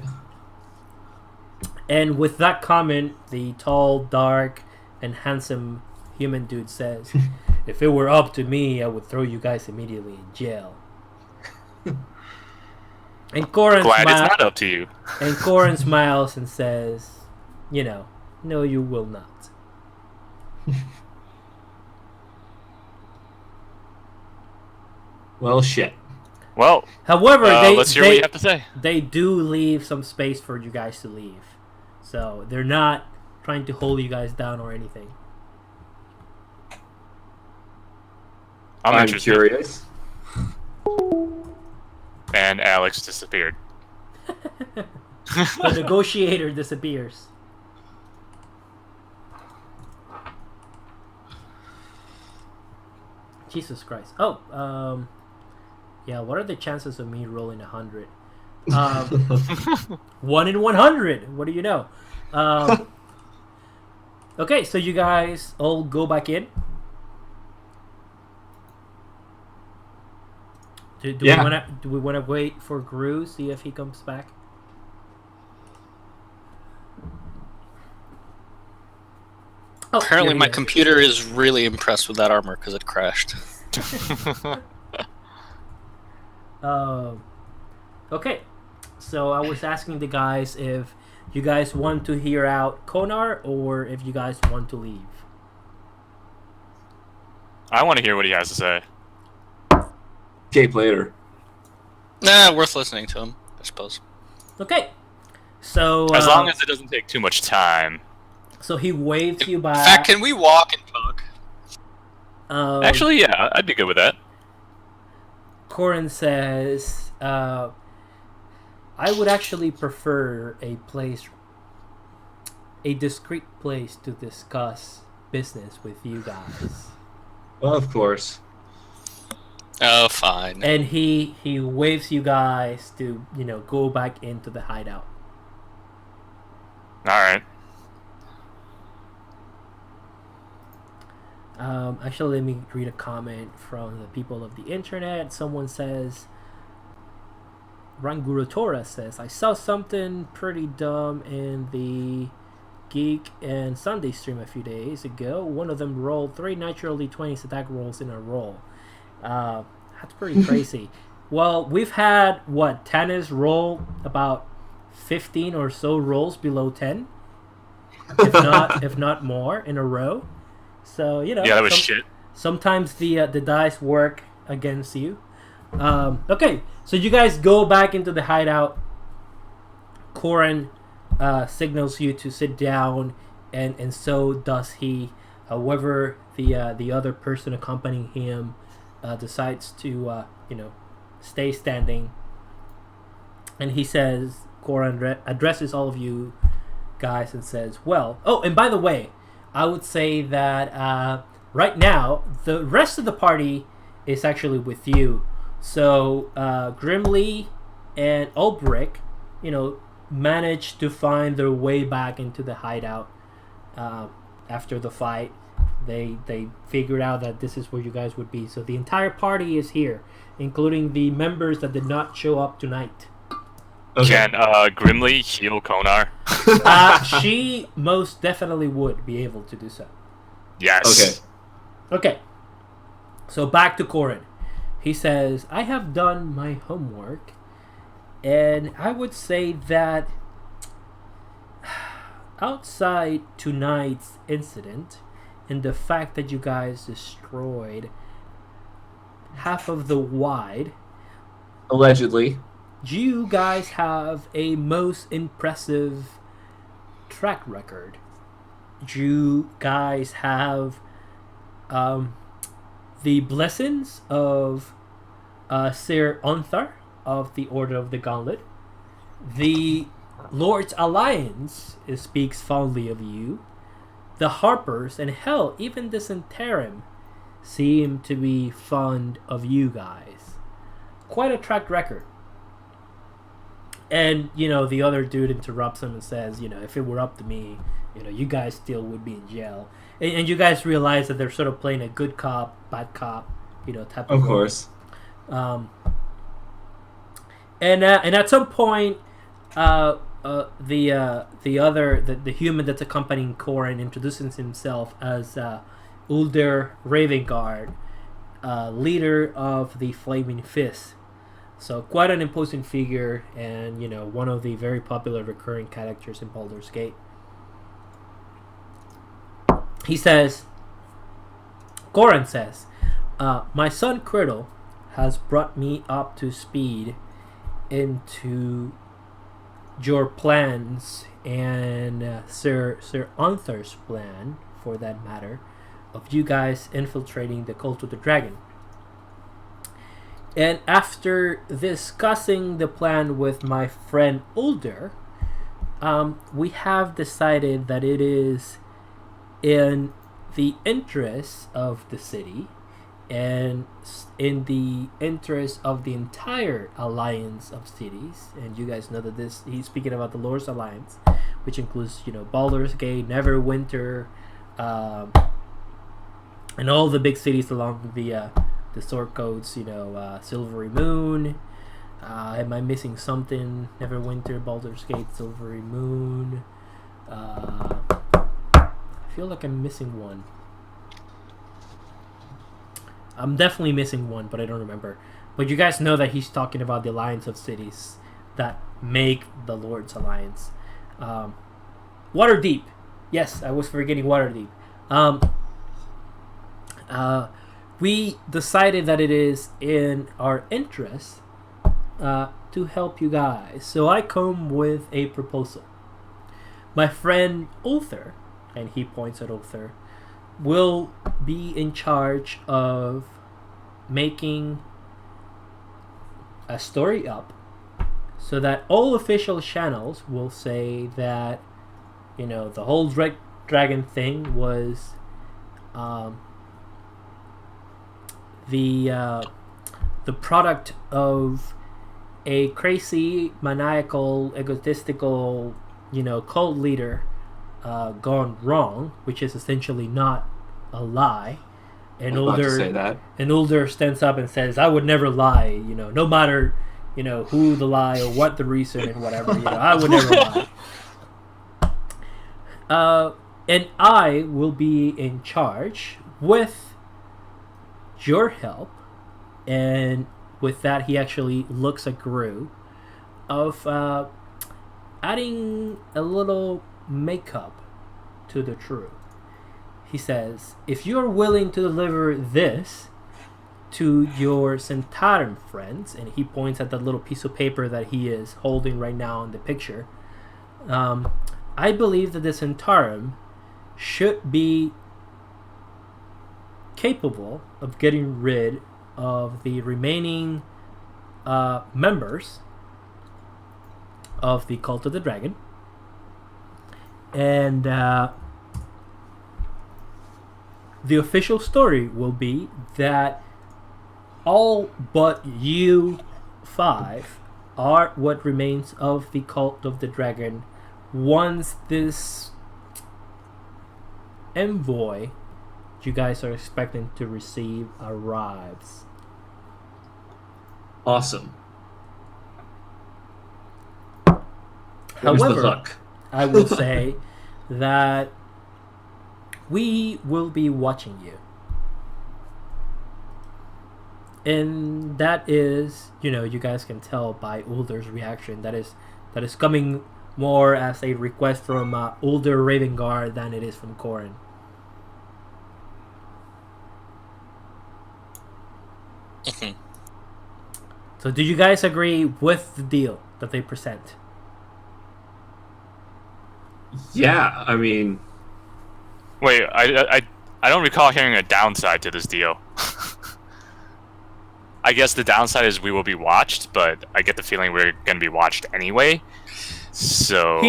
And with that comment, the tall, dark, and handsome human dude says, "If it were up to me, I would throw you guys immediately in jail." And Corin Glad it's not up to you. And Corin smiles and says, "No, you will not." Well, shit. Well, However, let's hear what you have to say. they do leave some space for you guys to leave. So they're not trying to hold you guys down or anything. I'm I'm interested. curious. And Alex disappeared. The negotiator disappears. Jesus Christ. Oh, yeah, what are the chances of me rolling 100? 1 in 100. What do you know? Okay, so you guys all go back in. Do we want to wait for Gru, see if he comes back? Oh, Apparently, here my he is. computer is really impressed with that armor because it crashed. Okay. So I was asking the guys if you guys want to hear out Konar or if you guys want to leave. I want to hear what he has to say. Escape later. Nah, worth listening to him, I suppose. Okay. So As long as it doesn't take too much time. so he waves you In back. fact, can we walk and talk? Actually, yeah, I'd be good with that. Corin says, I would actually prefer a discreet place to discuss business with you guys. Well, of course. Oh, fine. And he waves you guys to, go back into the hideout. Alright. Actually, let me read a comment from the people of the internet. Someone says, Ranguru Tora says, I saw something pretty dumb in the Geek and Sunday stream a few days ago. One of them rolled 3 naturally 20s attack rolls in a roll. That's pretty crazy. Well, we've had, Tannis roll about 15 or so rolls below 10? if not more in a row. So, Yeah, that was shit. Sometimes the dice work against you. Okay, so you guys go back into the hideout. Corin signals you to sit down, and so does he. However, the other person accompanying him decides to stay standing. And he says, Corin addresses all of you guys and says, well, oh, and by the way, I would say that right now, the rest of the party is actually with you. So, Grimly and Ulbrich, managed to find their way back into the hideout after the fight. They figured out that this is where you guys would be. So the entire party is here, including the members that did not show up tonight. Okay. Can Grimly heal Konar? She most definitely would be able to do so. Yes. Okay. So back to Corin. He says, I have done my homework, and I would say that outside tonight's incident and the fact that you guys destroyed half of the Wide, Allegedly. you guys have a most impressive track record. You guys have the blessings of Sir Onthar of the Order of the Gauntlet. The Lord's Alliance speaks fondly of you. The Harpers, and hell, even the Centaurum seem to be fond of you guys. Quite a track record. And, the other dude interrupts him and says, if it were up to me, you guys still would be in jail. And you guys realize that they're sort of playing a good cop, bad cop, type of Of role. course. And at some point, the human that's accompanying Corin introduces himself as Ulder Ravengard, leader of the Flaming Fist. So quite an imposing figure, and one of the very popular recurring characters in Baldur's Gate. He says, Corin says, my son Criddle has brought me up to speed into your plans and Sir Onthar's plan, for that matter, of you guys infiltrating the Cult of the Dragon. And after discussing the plan with my friend Ulder, we have decided that it is in the interest of the city and in the interest of the entire alliance of cities, and you guys know that he's speaking about the Lord's Alliance, which includes Baldur's Gate, Neverwinter, and all the big cities along the Sword Coast, Silvery Moon. Am I missing something? Neverwinter, Baldur's Gate, Silvery Moon. I feel like I'm missing one. I'm definitely missing one, but I don't remember. But you guys know that he's talking about the alliance of cities that make the Lord's Alliance. Waterdeep. Yes, I was forgetting Waterdeep. We decided that it is in our interest to help you guys. So I come with a proposal. My friend Ulthar, and he points at Ulthar, will be in charge of making a story up so that all official channels will say that, you know, the whole dragon thing was the product of a crazy, maniacal, egotistical, you know, cult leader gone wrong, which is essentially not a lie. And Ulthar stands up and says, "I would never lie, you know, no matter, you know, who the lie or what the reason and whatever, you know, I would never lie." And I will be in charge with your help, and with that he actually looks at Gru, of adding a little makeup to the truth. He says, if you're willing to deliver this to your Centauran friends, and he points at that little piece of paper that he is holding right now in the picture, I believe that the Centauran should be capable of getting rid of the remaining members of the Cult of the Dragon, and the official story will be that all but you 5 are what remains of the Cult of the Dragon once this envoy you guys are expecting to receive arrives. Awesome. However, I will say that we will be watching you. And that is, you know, you guys can tell by Uldar's reaction that is coming more as a request from Uldar Ravengard than it is from Corin. So do you guys agree with the deal that they present? Yeah, I mean... Wait, I don't recall hearing a downside to this deal. I guess the downside is we will be watched, but I get the feeling we're going to be watched anyway. So...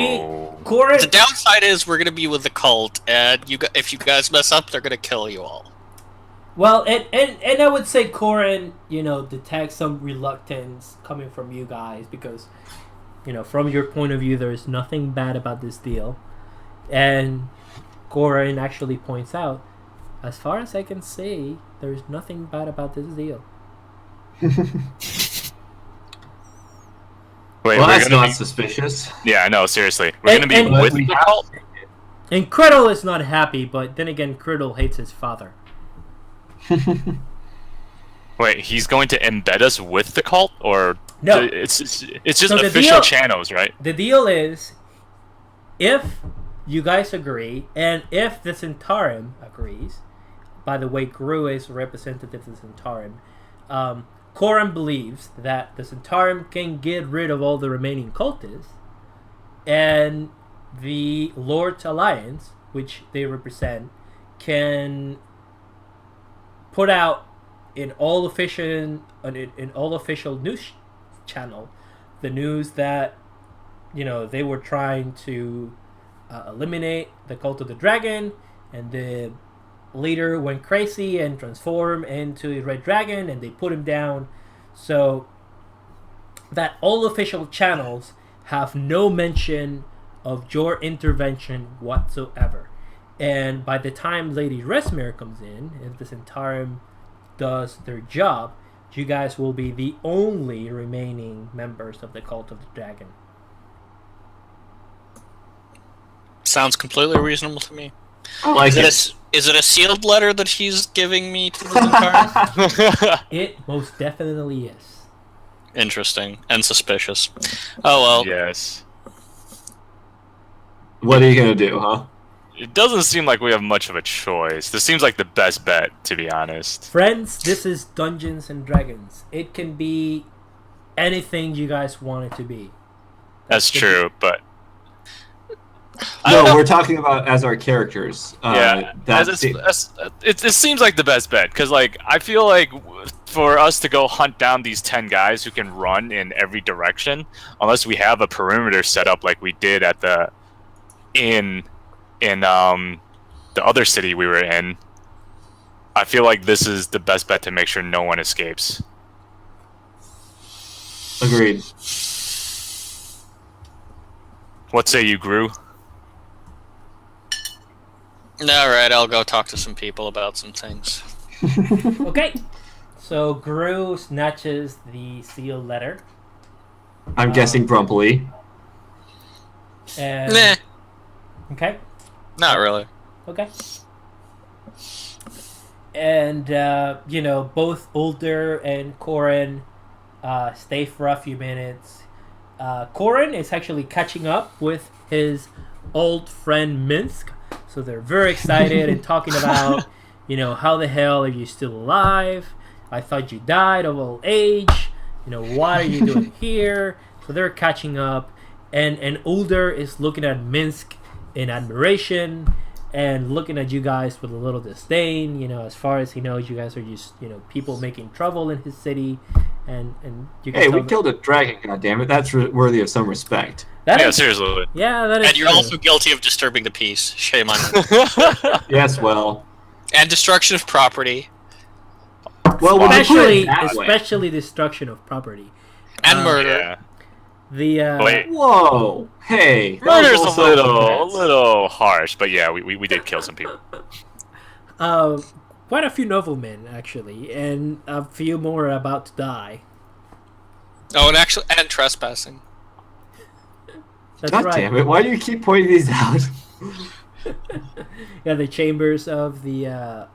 The downside is we're going to be with the cult, and if you guys mess up, they're going to kill you all. Well, and I would say Corin, you know, detects some reluctance coming from you guys because, you know, from your point of view, there's nothing bad about this deal. And Corin actually points out, as far as I can see, there's nothing bad about this deal. Wait, well, that's not suspicious. Yeah, no, seriously. We're going to be with the cult? And Criddle is not happy, but then again, Criddle hates his father. Wait, he's going to embed us with the cult, or no? It's just so official channels, right? The deal is, if you guys agree, and if the Centauran agrees, by the way, Gru is representative of the Centauran, Corin believes that the Centauran can get rid of all the remaining cultists, and the Lord's Alliance, which they represent, can put out in all official news channel the news that, you know, they were trying to eliminate the Cult of the Dragon, and the leader went crazy and transformed into a red dragon, and they put him down. So that all official channels have no mention of your intervention whatsoever. And by the time Lady Resmere comes in, if the Centauran does their job, you guys will be the only remaining members of the Cult of the Dragon. Sounds completely reasonable to me. Is it a sealed letter that he's giving me to the Centauran? It most definitely is. interesting and suspicious. Oh well. Yes. What are you gonna do, huh? It doesn't seem like we have much of a choice. This seems like the best bet, to be honest. Friends, this is Dungeons and Dragons. It can be anything you guys want it to be. That's true, but No, we're talking about as our characters. yeah, it seems like the best bet because, like, I feel like for us to go hunt down these 10 guys who can run in every direction, unless we have a perimeter set up like we did at the in the other city we were in, I feel like this is the best bet to make sure no one escapes. Agreed. What say you, Gru? Alright, I'll go talk to some people about some things. Okay. So Gru snatches the sealed letter. I'm guessing grumpily. And, Nah, Okay. not really. Okay. And, both Ulder and Corin stay for a few minutes. Corin is actually catching up with his old friend Minsk. So they're very excited and talking about, how the hell are you still alive? I thought you died of old age. What are you doing here? So they're catching up. And Ulder is looking at Minsk in admiration and looking at you guys with a little disdain. As far as he knows, you guys are just, people making trouble in his city. And you can Hey, tell we killed a dragon, goddammit. That's worthy of some respect. that Yeah, is- seriously. Yeah, that is And you're true. also guilty of disturbing the peace. Shame on you. Yes, well. And destruction of property. Well, when you put especially it that way. especially destruction of property. And murder. Yeah. The Wait. Whoa! Hey, that was Murder's also a offense. little harsh, but yeah, we did kill some people. quite a few noblemen actually, and a few more are about to die. Oh, and trespassing. That's God right. damn it! Why do you keep pointing these out? Yeah, the chambers of the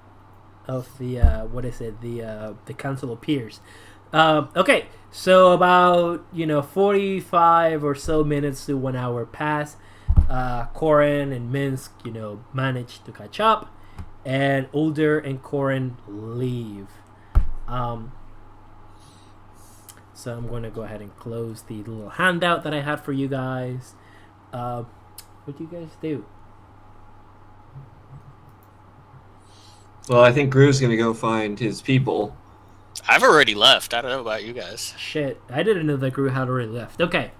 what is it? The Council of Peers. Okay, so about 45 or so minutes to 1 hour pass. Corin and Minsk manage to catch up, and Ulder and Corin leave. So I'm going to go ahead and close the little handout that I had for you guys. What do you guys do? Well, I think Gru's gonna go find his people. I've already left. I don't know about you guys. Shit, I didn't know that Gru had already left. Okay,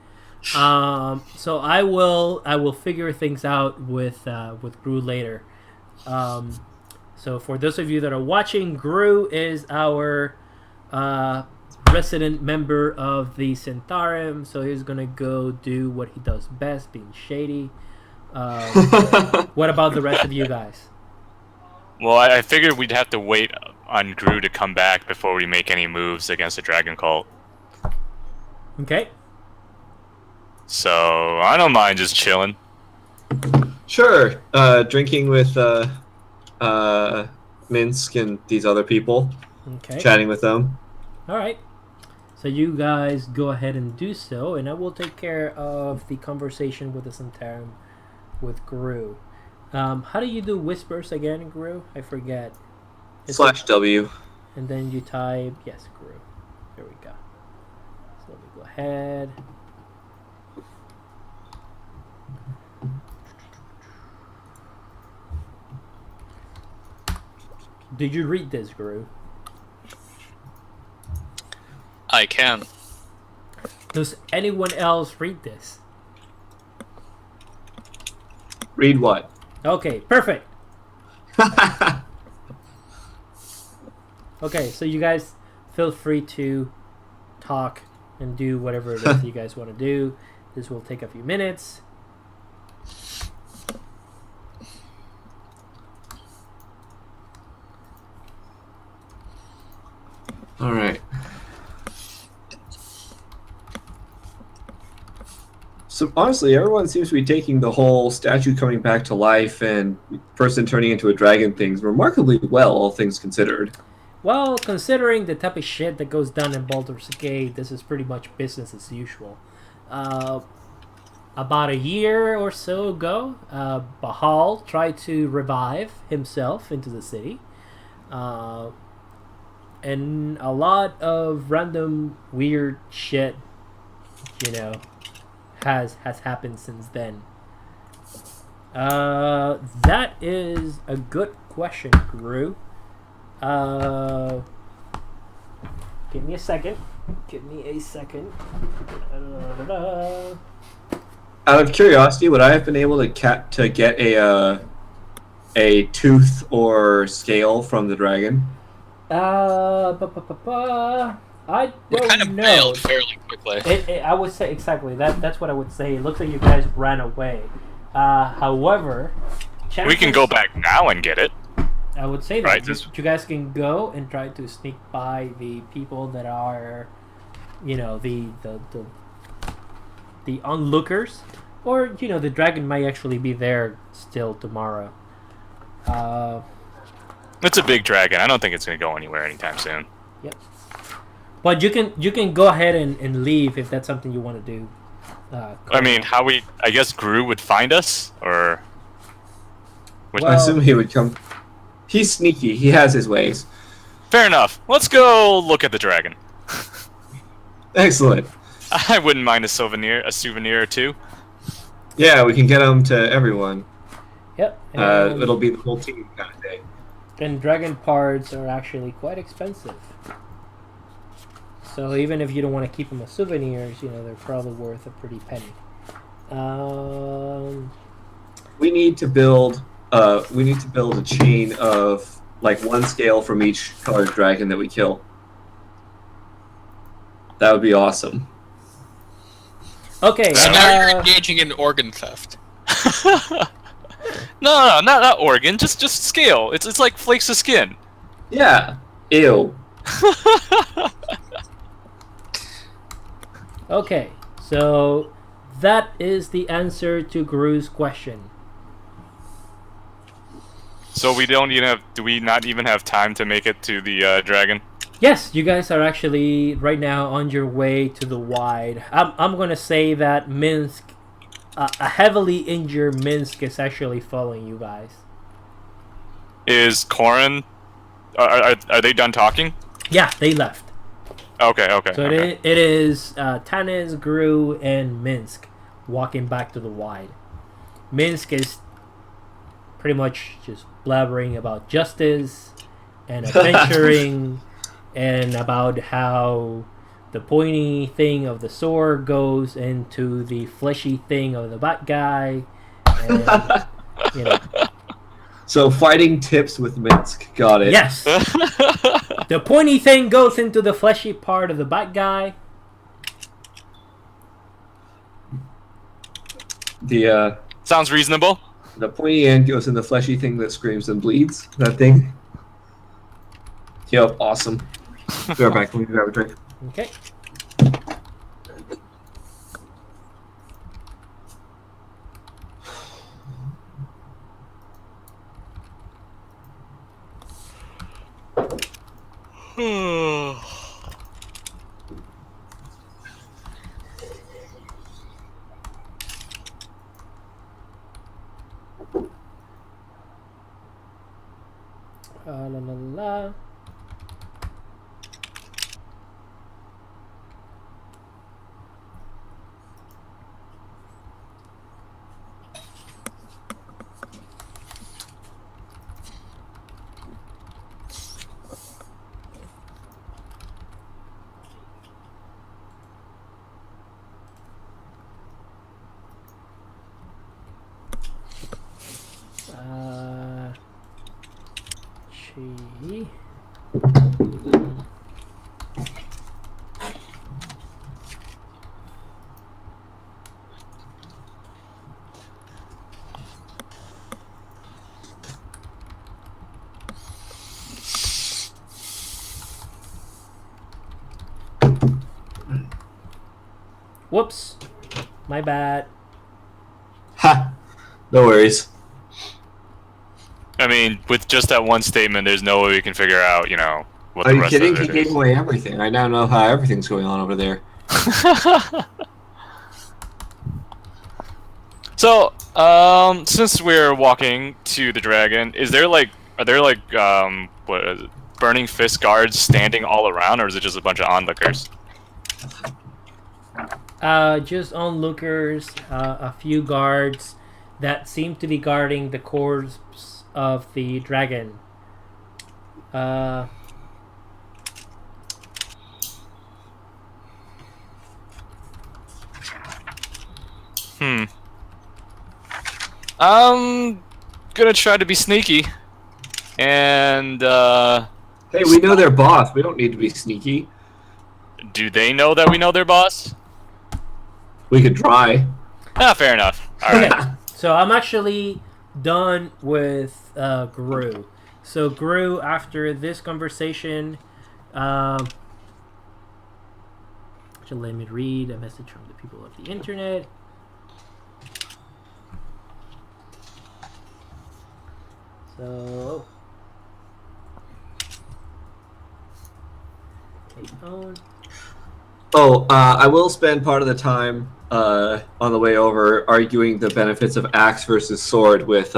so I will figure things out with Gru later. So for those of you that are watching, Gru is our resident member of the Centarum, so he's gonna go do what he does best, being shady. What about the rest of you guys? Well, I figured we'd have to wait on Gru to come back before we make any moves against the Dragon Cult. Okay. So I don't mind just chilling. Sure. Drinking with Minsk and these other people, Okay. chatting with them. All right. So you guys go ahead and do so, and I will take care of the conversation with the Centarum with Gru. How do you do whispers again, Gru? I forget. Is it- /W. And then you type, yes, Gru. There we go. So let me go ahead. Did you read this, Gru? I can. Does anyone else read this? Read what? Okay, perfect. Okay, so you guys feel free to talk and do whatever it is you guys want to do. This will take a few minutes. All right. So honestly, everyone seems to be taking the whole statue coming back to life and person turning into a dragon things remarkably well, all things considered. Well, considering the type of shit that goes down in Baldur's Gate, this is pretty much business as usual. About a year or so ago, Bahal tried to revive himself into the city. And a lot of random weird shit, has happened since then. That is a good question, Gru. Give me a second. Out of curiosity, would I have been able to get a tooth or scale from the dragon? I We don't kind of know. bailed fairly quickly. I would say exactly that's what I would say. It looks like you guys ran away. However, We can go back now and get it. I would say that Right, you guys can go and try to sneak by the people that are, the onlookers, or the dragon might actually be there still tomorrow. It's a big dragon. I don't think it's going to go anywhere anytime soon. Yep. But you can go ahead and leave if that's something you want to do. I mean, I guess Gru would find us, or... I Well- assume he would come. He's sneaky. He has his ways. Fair enough. Let's go look at the dragon. Excellent. I wouldn't mind a souvenir or two. Yeah, we can get them to everyone. Yep. And, It'll be the whole team kind of thing. and dragon parts are actually quite expensive. So even if you don't want to keep them as souvenirs, they're probably worth a pretty penny. We need to build a chain of like one scale from each colored dragon that we kill. That would be awesome. Okay. So now you're engaging in organ theft. No, not organ. Just scale. It's like flakes of skin. Yeah. Ew. Okay. So that is the answer to Gru's question. So we don't even have. Do we not even have time to make it to the dragon? Yes, you guys are actually right now on your way to the Wide. I'm gonna say that Minsk, a heavily injured Minsk, is actually following you guys. Is Corin? Are they done talking? Yeah, they left. Okay. So okay. it is Tanis, Gru, and Minsk walking back to the Wide. Minsk is pretty much just blabbering about justice and adventuring and about how the pointy thing of the sword goes into the fleshy thing of the bat guy. And, So fighting tips with Minsk. Got it. yes, the pointy thing goes into the fleshy part of the bat guy. The Sounds reasonable. the pointy end goes in the fleshy thing that screams and bleeds. That thing. Yep. Awesome. Be right back. Let me grab a drink. Okay. La la la. Chi. Whoops. My bad. Ha. No worries. I mean, with just that one statement, there's no way we can figure out, what Are the you rest kidding? of He it gave is. away everything. I now know how everything's going on over there. So, since we're walking to the dragon, are there like what is it, burning fist guards standing all around, or is it just a bunch of onlookers? Just onlookers, a few guards that seem to be guarding the corpse of the dragon. I'm gonna try to be sneaky, and Hey, we know their boss. We don't need to be sneaky. do they know that we know their boss? We could try. Ah, fair enough. All right. Okay, so I'm actually done with Gru. So Gru, after this conversation, actually let me read a message from the people of the internet. So, I will spend part of the time on the way over arguing the benefits of axe versus sword with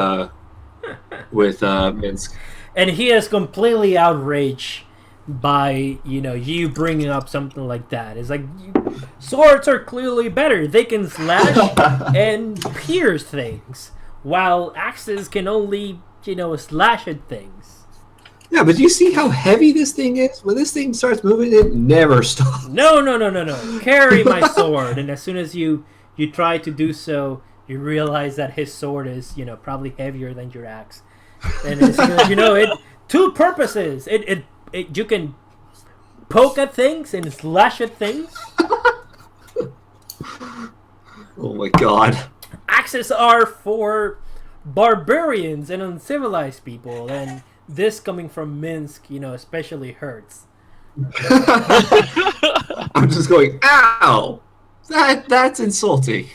Minsk. and he is completely outraged by you bringing up something like that. It's like swords are clearly better. They can slash and pierce things, while axes can only slash at things. Yeah, but do you see how heavy this thing is? When this thing starts moving, it never stops. No. Carry my sword. And as soon as you try to do so, you realize that his sword is probably heavier than your axe. And it's it two purposes. It you can poke at things and slash at things. Oh my god. Axes are for barbarians and uncivilized people, and this coming from Minsk, especially hurts. I'm just going, ow! That's insulting.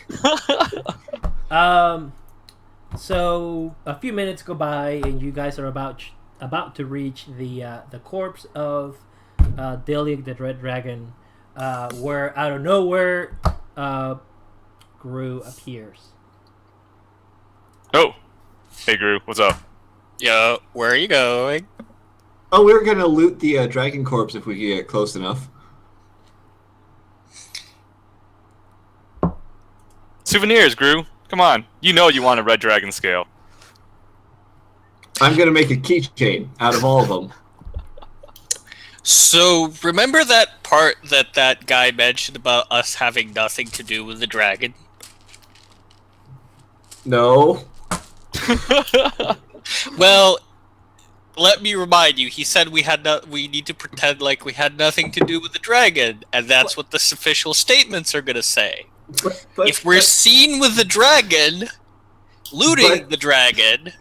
So a few minutes go by, and you guys are about to reach the corpse of Deliak the Red Dragon, where out of nowhere, Gru appears. Oh, hey Gru, what's up? Yo, where are you going? Oh, we were gonna loot the dragon corpse if we could get close enough. Souvenirs, Gru. Come on, you know you want a red dragon scale. I'm gonna make a keychain out of all of them. So, remember that part that guy mentioned about us having nothing to do with the dragon? No. Well, let me remind you. He said we need to pretend like we had nothing to do with the dragon, and that's what the official statements are gonna say. If we're seen with the dragon, looting the dragon,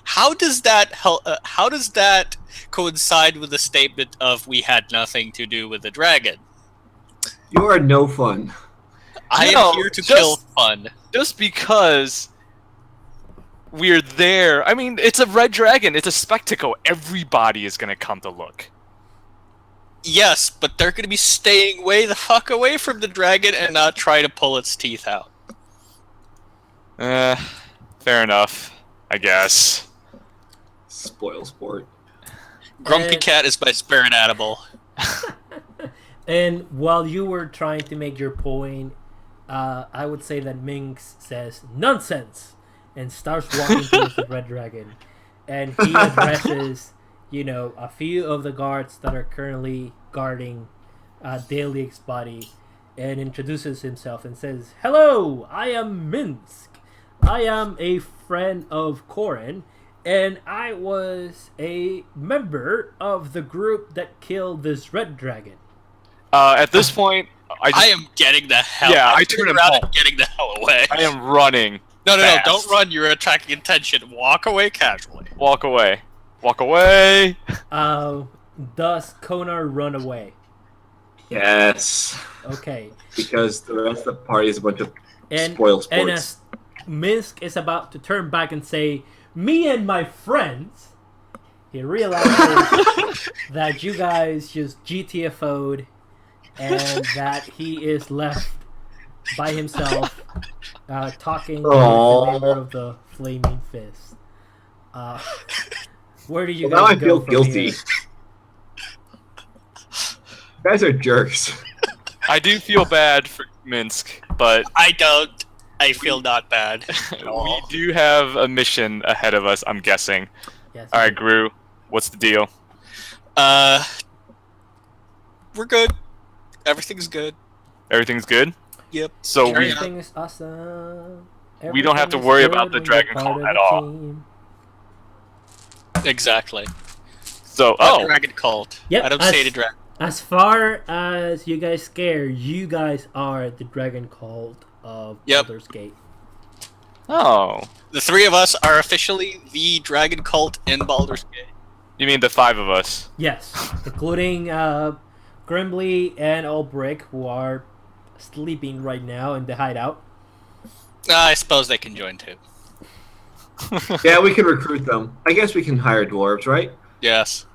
how does that help? How does that coincide with the statement of we had nothing to do with the dragon? You are no fun. I am here to kill fun. Just because we're there. I mean, it's a red dragon. It's a spectacle. Everybody is gonna come to look. Yes, but they're gonna be staying way the fuck away from the dragon and not try to pull its teeth out. Fair enough, I guess. Spoil sport. Grumpy Cat is my spirit animal. And while you were trying to make your point, I would say that Minx says nonsense and starts walking towards the red dragon, and he addresses a few of the guards that are currently guarding Deliak's body, and introduces himself and says, "Hello, I am Minsk. I am a friend of Korin, and I was a member of the group that killed this red dragon." At this point, I am getting the hell. Yeah, I'm I turn turning him around home. and getting the hell away. I am running. No, fast. don't run. You're attracting attention. Walk away casually. Walk away. Walk away. Does Konar run away? Yes. Okay. Because the rest of the party is a bunch of And spoil and sports. as Minsk is about to turn back and say, "Me and my friends," He realizes that you guys just GTFO'd and that he is left by himself talking with the member of the Flaming Fist. Where do you guys now I go feel from guilty. here? You guys are jerks. I do feel bad for Minsk, but I don't. I feel not bad. we do have a mission ahead of us, I'm guessing. Yes, All right, Gru, what's the deal? We're good. Everything's good. Everything's good? Yep. So everything is awesome. We don't have to Everything is worry good about the when Dragon you're part Cult of at a all. team. Exactly. So, Dragon Cult. Yep, I don't say the dragon. As far as you guys scare, you guys are the Dragon Cult of Baldur's Gate. Oh. The three of us are officially the Dragon Cult in Baldur's Gate. You mean the 5 of us? Yes, including Grimly and Ulbrich, who are sleeping right now in the hideout. I suppose they can join too. Yeah, we can recruit them. I guess we can hire dwarves, right? Yes.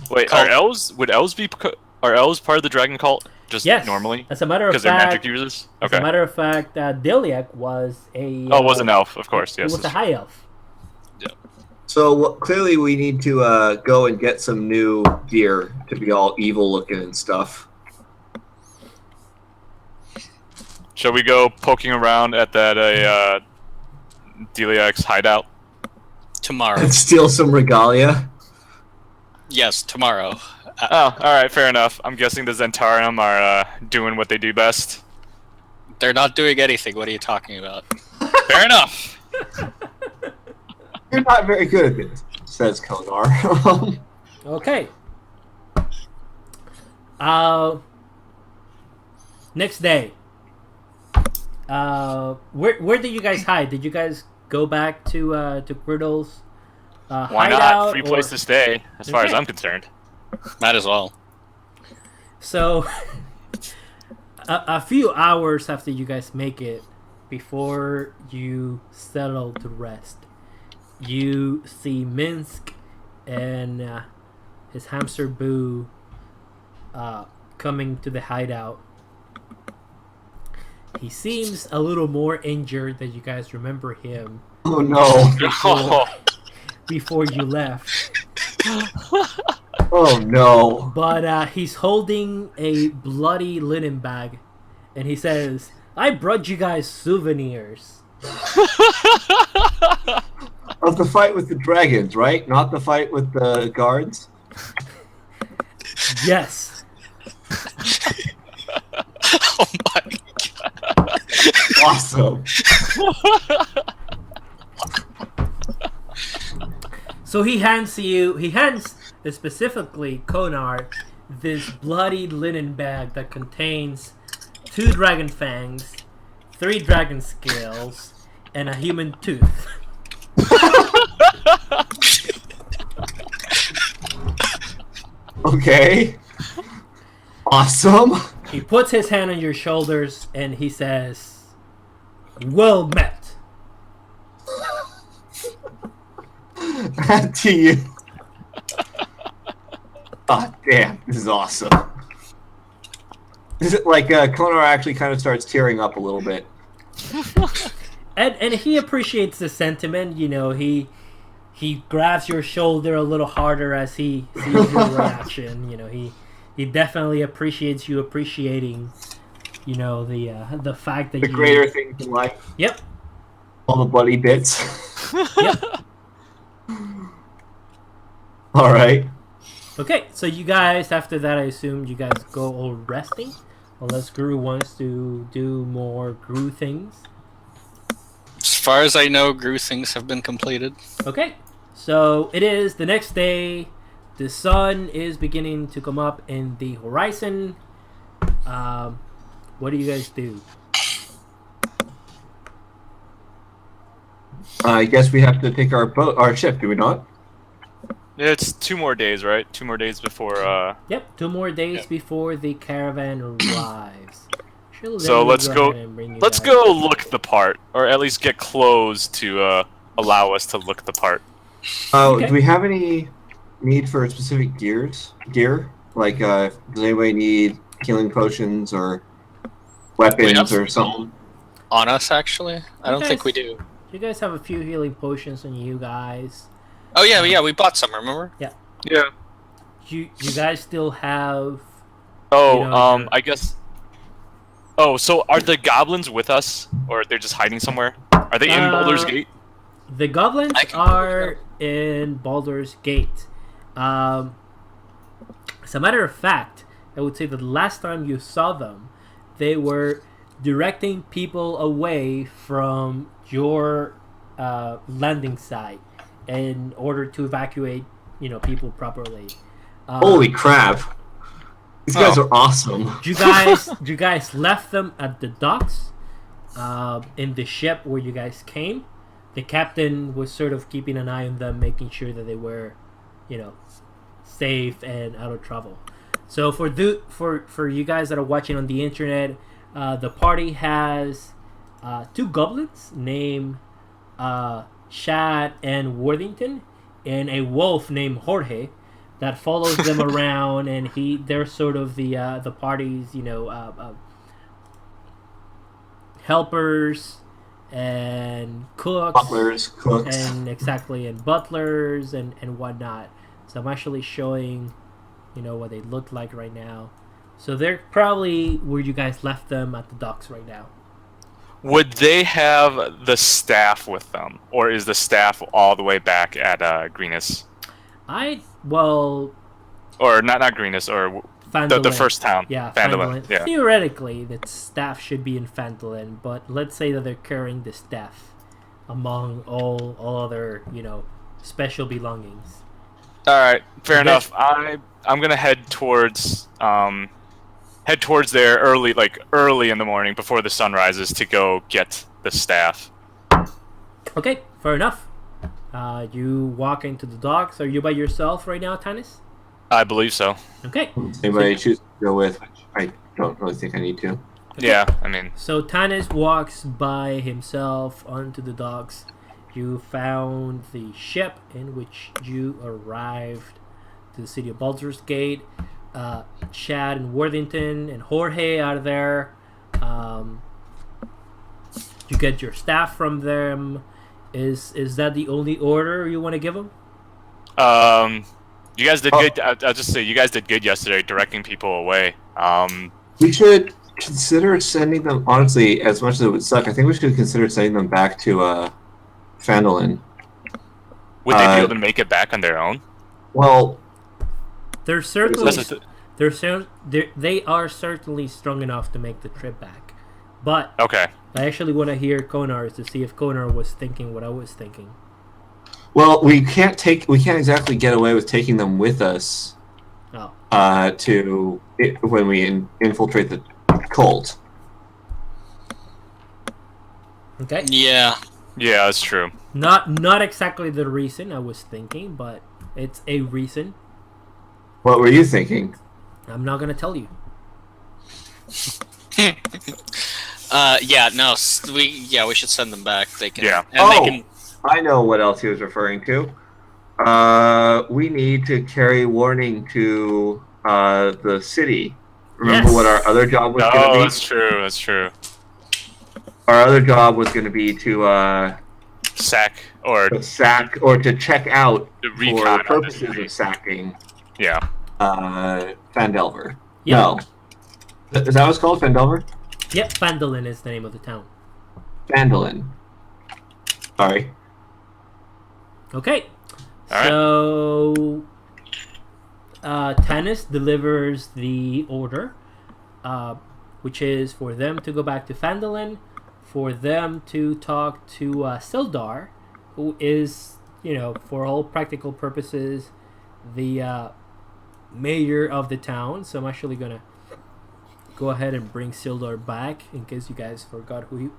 Wait, Cult. are elves? Would elves be? Are elves part of the Dragon Cult? Just Yes. normally? As a matter of Because they're magic fact, users? as Okay. a matter of fact, Diliac was a. Oh, it was an elf, of course. He Yes. was a that's high elf. So clearly we need to go and get some new gear to be all evil looking and stuff. Shall we go poking around at that Deliac's hideout? Tomorrow. And steal some regalia. Yes, tomorrow. Oh, alright, fair enough. I'm guessing the Zentarum are doing what they do best. They're not doing anything. What are you talking about? Fair enough! You're not very good at this, says Konar. Okay. Next day. Where did you guys hide? Did you guys go back to Griddle's Why hideout? not? Free place or- to stay, as far as Okay. I'm concerned. Might as well. So, a few hours after you guys make it, before you settle to rest, you see Minsk and his hamster Boo coming to the hideout. He seems a little more injured than you guys remember him Oh no. before you left. Oh no. But he's holding a bloody linen bag, and he says, "I brought you guys souvenirs." Of the fight with the dragons, right? Not the fight with the guards? Yes. Oh my god. Awesome. So he hands specifically Konar this bloody linen bag that contains 2 dragon fangs, 3 dragon scales, and a human tooth. Okay. Awesome. He puts his hand on your shoulders and he says, "Well met." To you. Oh, damn. This is awesome. Is it like Konar actually kind of starts tearing up a little bit? And he appreciates the sentiment. You know, he grabs your shoulder a little harder as he sees your reaction. You know, he definitely appreciates you appreciating, you know, the fact that The you... greater things in life. Yep. All the bloody bits. Yep. All right. Okay, so you guys, after that, I assume you guys go all resting, unless Gru wants to do more Gru things. As far as I know, Gru things have been completed. Okay, so it is the next day. The sun is beginning to come up in the horizon. What do you guys do? I guess we have to take our ship, do we not? It's 2 more days, right? 2 more days before, Yep, 2 more days Yeah. before the caravan arrives. Actually, So let me let's go- ahead and bring you Let's guys- go look the part, or at least get clothes to allow us to look the part. Oh, Okay. do we have any need for specific gear? Like, does anybody need healing potions or We have weapons or some something? on us, actually. I You don't think we guys, do. you guys have a few healing potions on you guys. Oh yeah, we bought some. Remember? Yeah. Yeah. You guys still have. Oh, your- I guess. Oh, so are the goblins with us, or they're just hiding somewhere? Are they in Baldur's Gate? The goblins I can are in Baldur's Gate. As a matter of fact, I would say that the last time you saw them, they were directing people away from your landing site in order to evacuate, people properly. Holy crap! These guys Oh. are awesome. You guys left them at the docks in the ship where you guys came. The captain was sort of keeping an eye on them, making sure that they were, safe and out of trouble. So for you guys that are watching on the internet, the party has two goblins named Shad and Worthington, and a wolf named Jorge that follows them around, and they're sort of the party's helpers and cooks Butlers, cooks. and butlers and whatnot. So I'm actually showing what they look like right now. So they're probably where you guys left them at the docks right now. Would they have the staff with them, or is the staff all the way back at Greenus, or not Greenus, or the Phandalin. first town? Yeah, Phandalin. Phandalin. Yeah. Theoretically, the staff should be in Phandalin, but let's say that they're carrying the staff among all other special belongings. All right, fair Okay. enough. I'm gonna head towards there early in the morning before the sun rises to go get the staff. Okay, fair enough. You walk into the docks. Are you by yourself right now, Tanis? I believe so. Okay. Anybody choose to go with? Which I don't really think I need to. Yeah, I mean, So Tanis walks by himself onto the docks. You found the ship in which you arrived to the city of Baldur's Gate. Shad and Worthington and Jorge are there. You get your staff from them. Is that the only order you want to give them? you guys did good. I'll just say you guys did good yesterday, directing people away. We should consider sending them. Honestly, as much as it would suck, I think we should consider sending them back to Phandalin. Would they be able to make it back on their own? Well, They're certainly That's a- they are certainly strong enough to make the trip back. But Okay. I actually want to hear Konar's to see if Konar was thinking what I was thinking. well, we can't exactly get away with taking them with us Oh, when we infiltrate the cult. okay. Yeah. Yeah, that's true. Not exactly the reason I was thinking, but it's a reason. What were you thinking? I'm not gonna tell you. We should send them back. They can. Yeah. And they can. I know what else he was referring to. We need to carry warning to the city. Remember Yes. what our other job was Oh, going to that's true. That's true. be? Our other job was going to be to Sack or sack or to check out the for recon the on this purposes city. of sacking Yeah. Phandelver. Yeah. No. Is that what it's called? Phandelver? Yep, Phandalin is the name of the town. Phandalin. Sorry. Okay. All right. So Tanis delivers the order, which is for them to go back to Phandalin, for them to talk to Sildar, who is, for all practical purposes, the mayor of the town. So I'm actually gonna go ahead and bring Sildar back in case you guys forgot who he.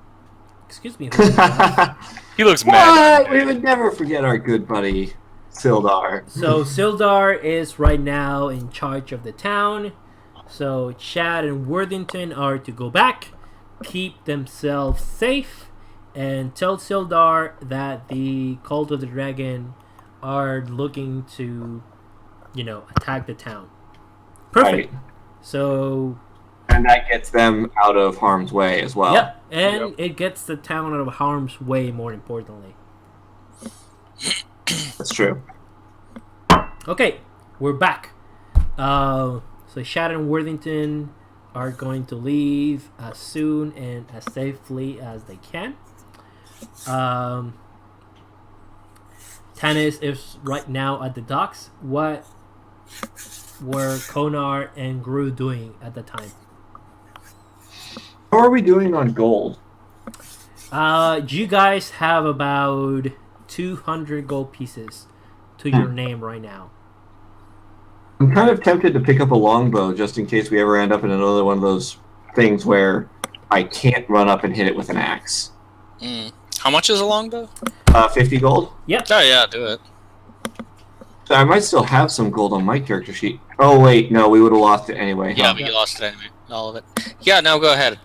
Excuse me. Who he was. He looks mad. What? We would never forget our good buddy Sildar. So Sildar is right now in charge of the town. So Chad and Worthington are to go back, keep themselves safe, and tell Sildar that the Cult of the Dragon are looking to, attack the town. Perfect. Right. So. And that gets them out of harm's way as well. Yep, and it gets the town out of harm's way. More importantly. That's true. Okay, we're back. So Shadow and Worthington are going to leave as soon and as safely as they can. Tanis is right now at the docks. What were Konar and Gru doing at the time? How are we doing on gold? You guys have about 200 gold pieces to your name right now. I'm kind of tempted to pick up a longbow just in case we ever end up in another one of those things where I can't run up and hit it with an axe. How much is a longbow? 50 gold? Yep. Oh yeah, do it. So I might still have some gold on my character sheet. Oh wait, no, we would have lost it anyway. Yeah, but you lost it anyway. All of it. Yeah, no, go ahead.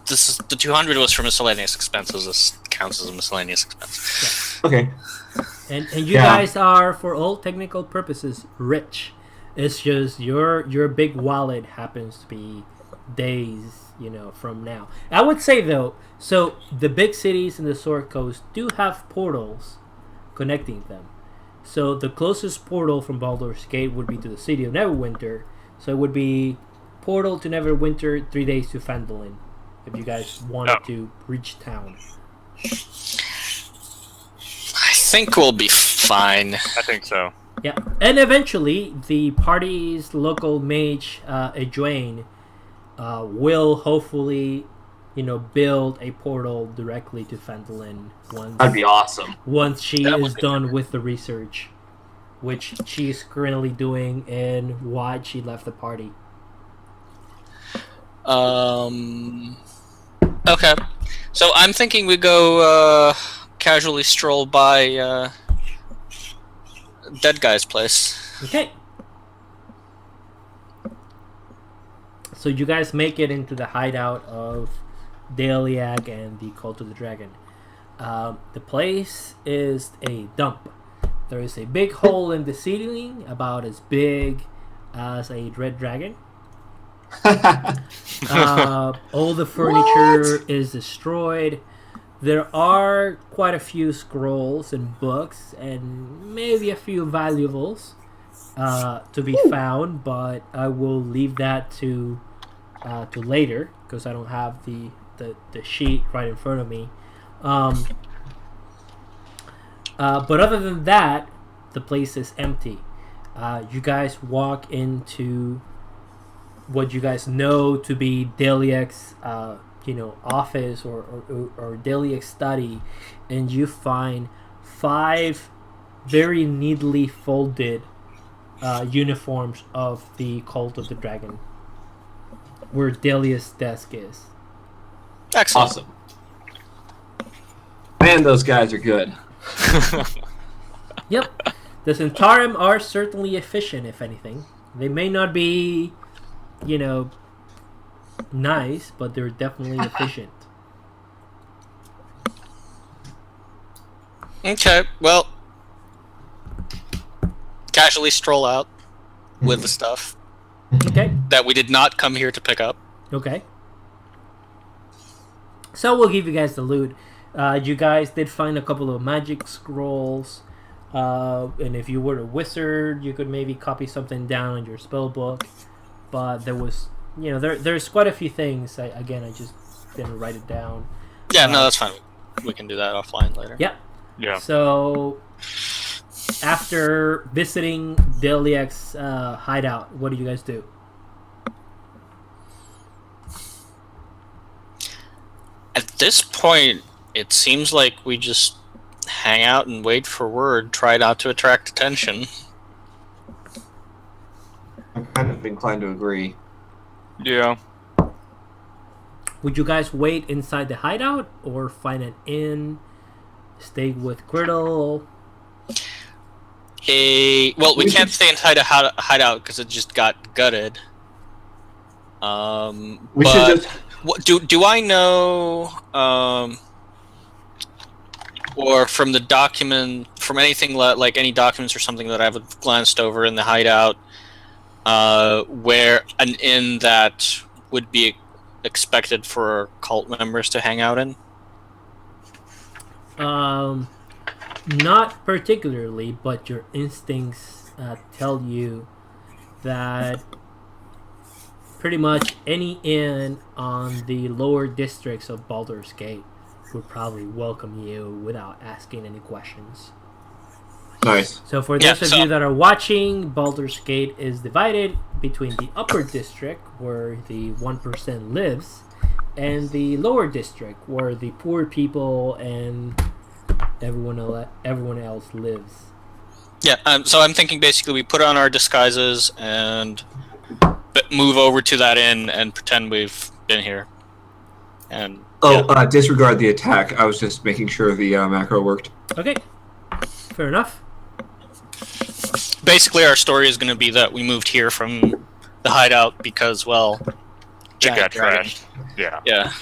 This is the 200 was for miscellaneous expenses. This counts as a miscellaneous expense. Yeah. Okay. And you guys are, for all technical purposes, rich. It's just your big wallet happens to be days, from now. I would say though, so the big cities in the Sword Coast do have portals connecting them. So the closest portal from Baldur's Gate would be to the city of Neverwinter. So it would be portal to Neverwinter, 3 days to Phandalin, if you guys wanted to reach town. I think we'll be fine. I think so. Yeah, and eventually the party's local mage, Edwayne, will hopefully, build a portal directly to Phandalin That'd be awesome. once she is done with the research, which she's currently doing and why she left the party. Okay. So I'm thinking we go casually stroll by Dead Guy's place. Okay. So you guys make it into the hideout of Daliag and the Cult of the Dragon. The place is a dump. There is a big hole in the ceiling, about as big as a red dragon. All the furniture is destroyed. There are quite a few scrolls and books and maybe a few valuables to be found, but I will leave that to later because I don't have the sheet right in front of me. But other than that, the place is empty. You guys walk into what you guys know to be Daliak's office or Daliak's study, and you find 5 very neatly folded uniforms of the Cult of the Dragon, where Daliak's desk is. Excellent. Awesome. Man, those guys are good. Yep. The Centarum are certainly efficient, if anything. They may not be, nice, but they're definitely efficient. Okay, well, casually stroll out with the stuff Okay. that we did not come here to pick up. Okay. So we'll give you guys the loot. You guys did find a couple of magic scrolls. And if you were a wizard, you could maybe copy something down in your spell book. But there was, there's quite a few things. I just didn't write it down. Yeah, no, that's fine. We can do that offline later. Yep. Yeah. So after visiting Daliak's hideout, what do you guys do? At this point, it seems like we just hang out and wait for word, try not to attract attention. I'm kind of inclined to agree. Yeah. Would you guys wait inside the hideout or find an inn, stay with Griddle? Well, we can't stay inside a hideout because it just got gutted. We should just... Do I know, or from the from anything like any documents or something that I've glanced over in the hideout, where an inn that would be expected for cult members to hang out in? Not particularly, but your instincts tell you that pretty much any inn on the lower districts of Baldur's Gate would probably welcome you without asking any questions. Nice. So for those of you that are watching, Baldur's Gate is divided between the upper district, where the 1% lives, and the lower district, where the poor people and everyone else lives. Yeah, so I'm thinking basically we put on our disguises and move over to that inn and pretend we've been here. And disregard the attack. I was just making sure the macro worked. Okay, fair enough. Basically, our story is going to be that we moved here from the hideout because, well, it got trashed. Yeah. Yeah.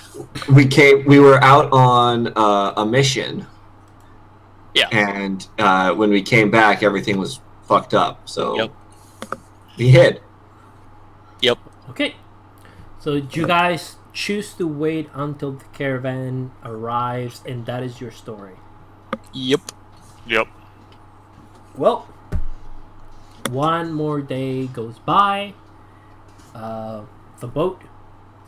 We were out on a mission. Yeah. And when we came back, everything was fucked up. So we hid. Yep. Okay. So do you guys choose to wait until the caravan arrives, and that is your story? Yep. Well, one more day goes by. The boat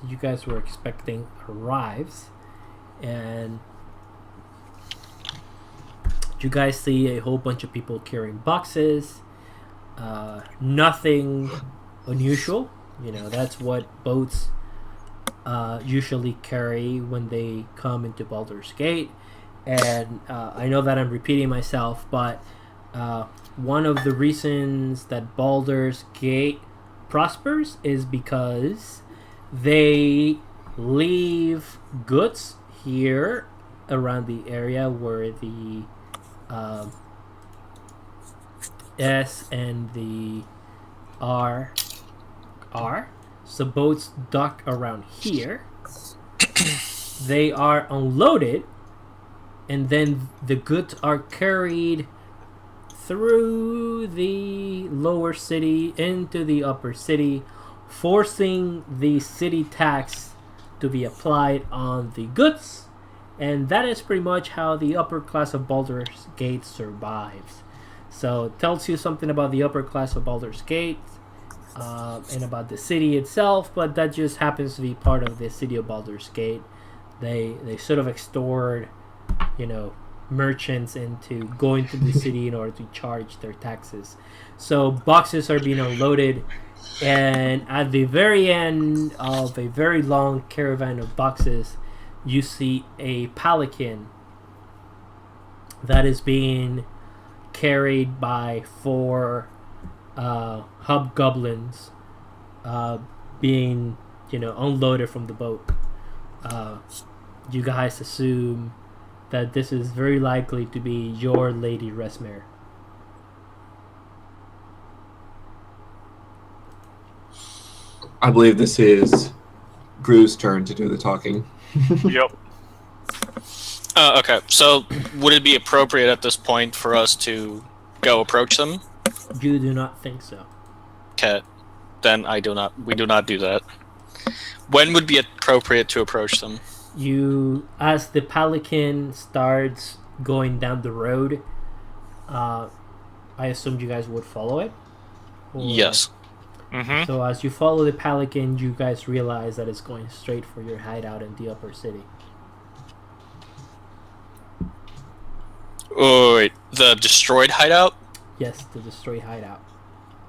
that you guys were expecting arrives, and you guys see a whole bunch of people carrying boxes. Nothing unusual. You know, that's what boats usually carry when they come into Baldur's Gate. And I know that I'm repeating myself, but one of the reasons that Baldur's Gate prospers is because they leave goods here around the area where the S and the R are. So boats dock around here. They are unloaded, and then the goods are carried through the lower city into the upper city, forcing the city tax to be applied on the goods. And that is pretty much how the upper class of Baldur's Gate survives. So it tells you something about the upper class of Baldur's Gate and about the city itself, but that just happens to be part of the city of Baldur's Gate. They sort of extort, merchants into going to the city in order to charge their taxes. So boxes are being unloaded, and at the very end of a very long caravan of boxes, you see a palanquin that is being carried by 4 hobgoblins being unloaded from the boat. You guys assume that this is very likely to be your Lady Resmere. I believe this is Gru's turn to do the talking. Yep. Okay, so would it be appropriate at this point for us to go approach them? You do not think so. Okay, then we do not do that. When would be appropriate to approach them? As the palanquin starts going down the road, I assumed you guys would follow it? Yes. Mm-hmm. So as you follow the palanquin, you guys realize that it's going straight for your hideout in the upper city. Oh, wait, the destroyed hideout? Yes, the destroyed hideout.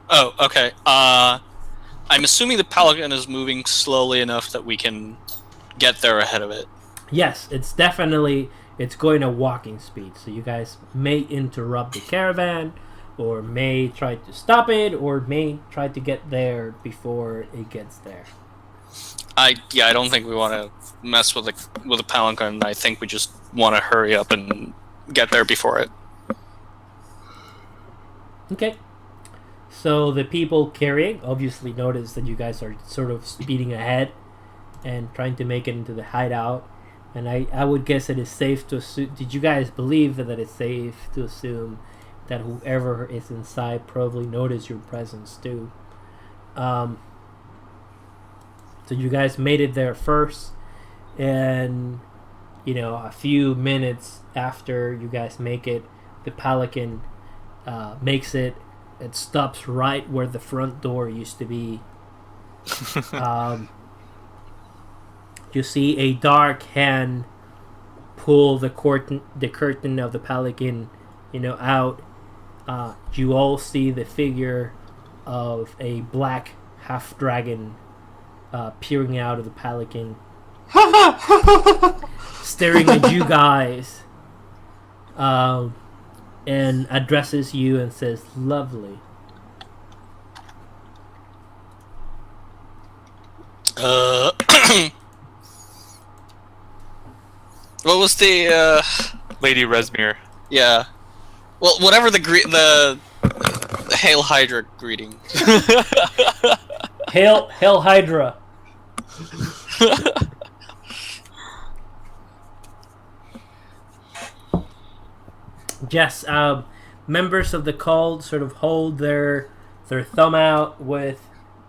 Oh, okay. I'm assuming the palanquin is moving slowly enough that we can get there ahead of it. Yes, it's going at walking speed, so you guys may interrupt the caravan, or may try to stop it, or may try to get there before it gets there. I don't think we want to mess with the palanquin. I think we just want to hurry up and get there before it. Okay. So the people carrying obviously notice that you guys are sort of speeding ahead and trying to make it into the hideout. And I would guess it is safe to assume. Did you guys believe that it's safe to assume that whoever is inside probably noticed your presence too? So you guys made it there first, and a few minutes after you guys make it, the Pelican makes it. It stops right where the front door used to be. You see a dark hand pull the curtain of the Pelican, out. You all see the figure of a black half dragon peering out of the Pelican, staring at you guys, and addresses you and says, "Lovely." What was the Lady Resmir. Yeah. Well, whatever the Hail Hydra greeting. Hail Hydra. Yes, members of the cult sort of hold their thumb out with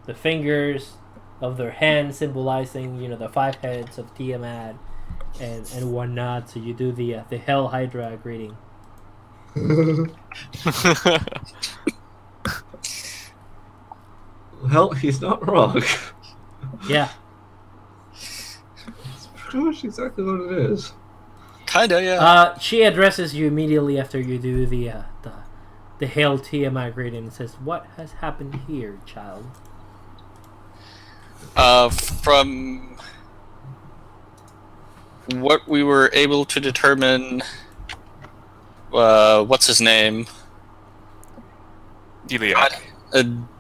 the fingers of their hands, symbolizing the 5 heads of Tiamat and whatnot. So you do the Hail Hydra greeting. Well, he's not wrong. Yeah. That's pretty much exactly what it is. Kinda, yeah. She addresses you immediately after you do the Hail Tiamat greeting and says, "What has happened here, child?" From what we were able to determine, what's his name? Diliac.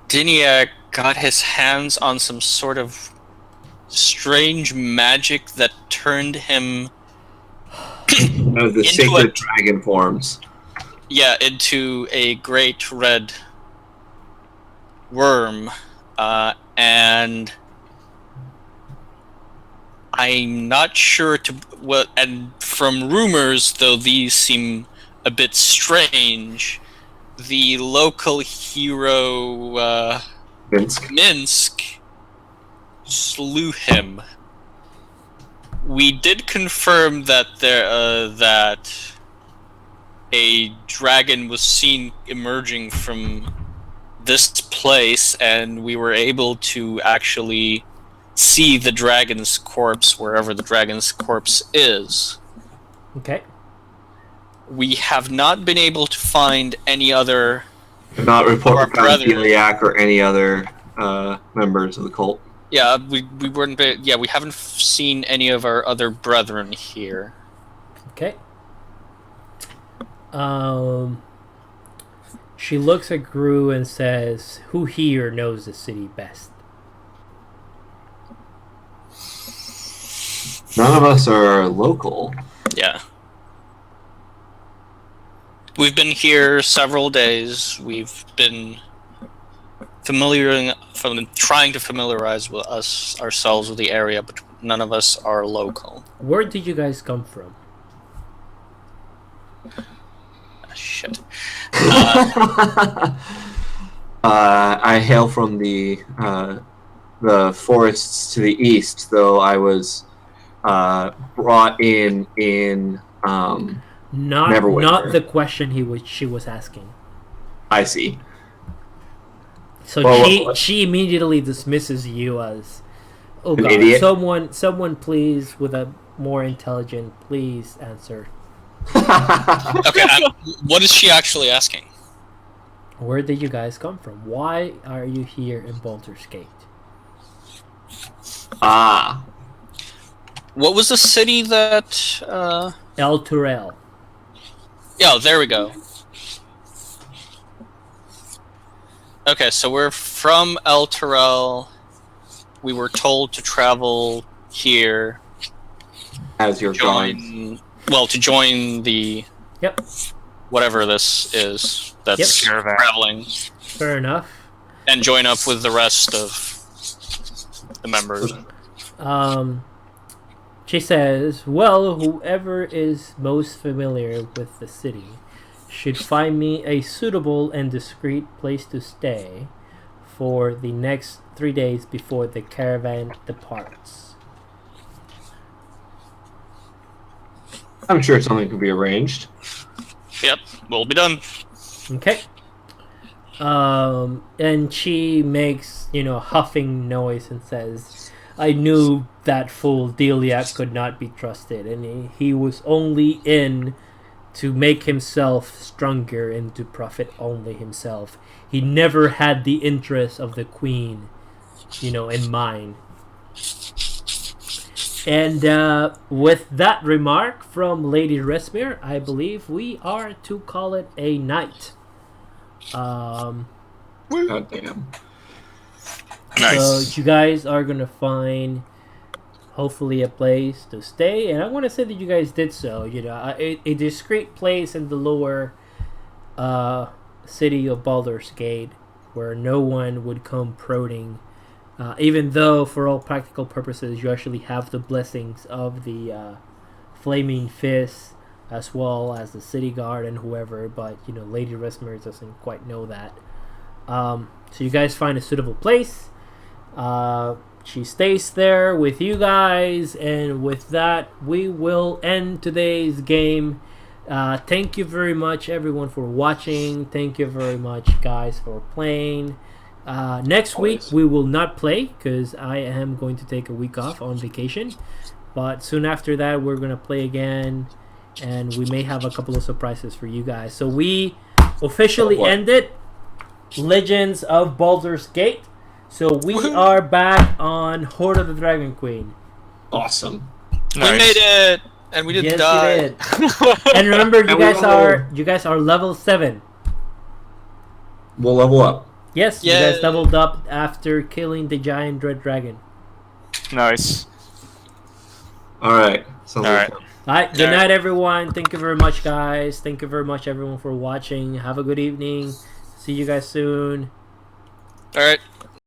Diniac got his hands on some sort of strange magic that turned him The sacred dragon forms. Yeah, into a great red worm, and I'm not sure and from rumors, though these seem a bit strange, the local hero, Minsk, slew him. We did confirm that that a dragon was seen emerging from this place, and we were able to actually see the dragon's corpse wherever the dragon's corpse is. Okay. We have not been able to find any other... Not report from Diliac or any other members of the cult. Yeah, we weren't. Yeah, we haven't seen any of our other brethren here. Okay. She looks at Gru and says, "Who here knows the city best?" None of us are local. Yeah. We've been here several days. We've been trying to familiarize ourselves with the area, but none of us are local. Where did you guys come from? Shit. I hail from the forests to the east, though I was brought in not the question she was asking. I see. So she immediately dismisses you as, "Oh God, idiot. someone please with a more intelligent, please answer." Okay, what is she actually asking? Where did you guys come from? Why are you here in Baldur's Gate? Ah. What was the city that... Elturel. Yeah, there we go. Okay, so we're from Elturel. We were told to travel here. As your guide. Well, to join the... Yep. Whatever this is that's traveling. Fair enough. And join up with the rest of the members. She says, well, whoever is most familiar with the city should find me a suitable and discreet place to stay for the next 3 days before the caravan departs. I'm sure something can be arranged. Yep, we'll be done. Okay. And she makes, huffing noise and says, I knew that fool Deliac could not be trusted, and he was only in to make himself stronger and to profit only himself. He never had the interest of the queen, in mind. And with that remark from Lady Resmir, I believe we are to call it a night. God damn. Nice. So you guys are gonna find hopefully a place to stay, and I want to say that you guys did so. A discreet place in the lower city of Baldur's Gate, where no one would come prodding. Even though, for all practical purposes, you actually have the blessings of the Flaming Fist, as well as the city guard and whoever, but Lady Resmer doesn't quite know that. So you guys find a suitable place. She stays there with you guys, and with that, we will end today's game. Thank you very much, everyone, for watching. Thank you very much, guys, for playing. Next week, we will not play because I am going to take a week off on vacation. But soon after that, we're going to play again, and we may have a couple of surprises for you guys. So we officially ended Legends of Baldur's Gate. So we are back on Horde of the Dragon Queen. Awesome. Nice. We made it, and we didn't die. You did. And remember, you guys are level 7. We'll level up. Yes, you guys leveled up after killing the giant dread dragon. Nice. All right. All right. Alright, good night, everyone. Thank you very much, guys. Thank you very much, everyone, for watching. Have a good evening. See you guys soon. All right.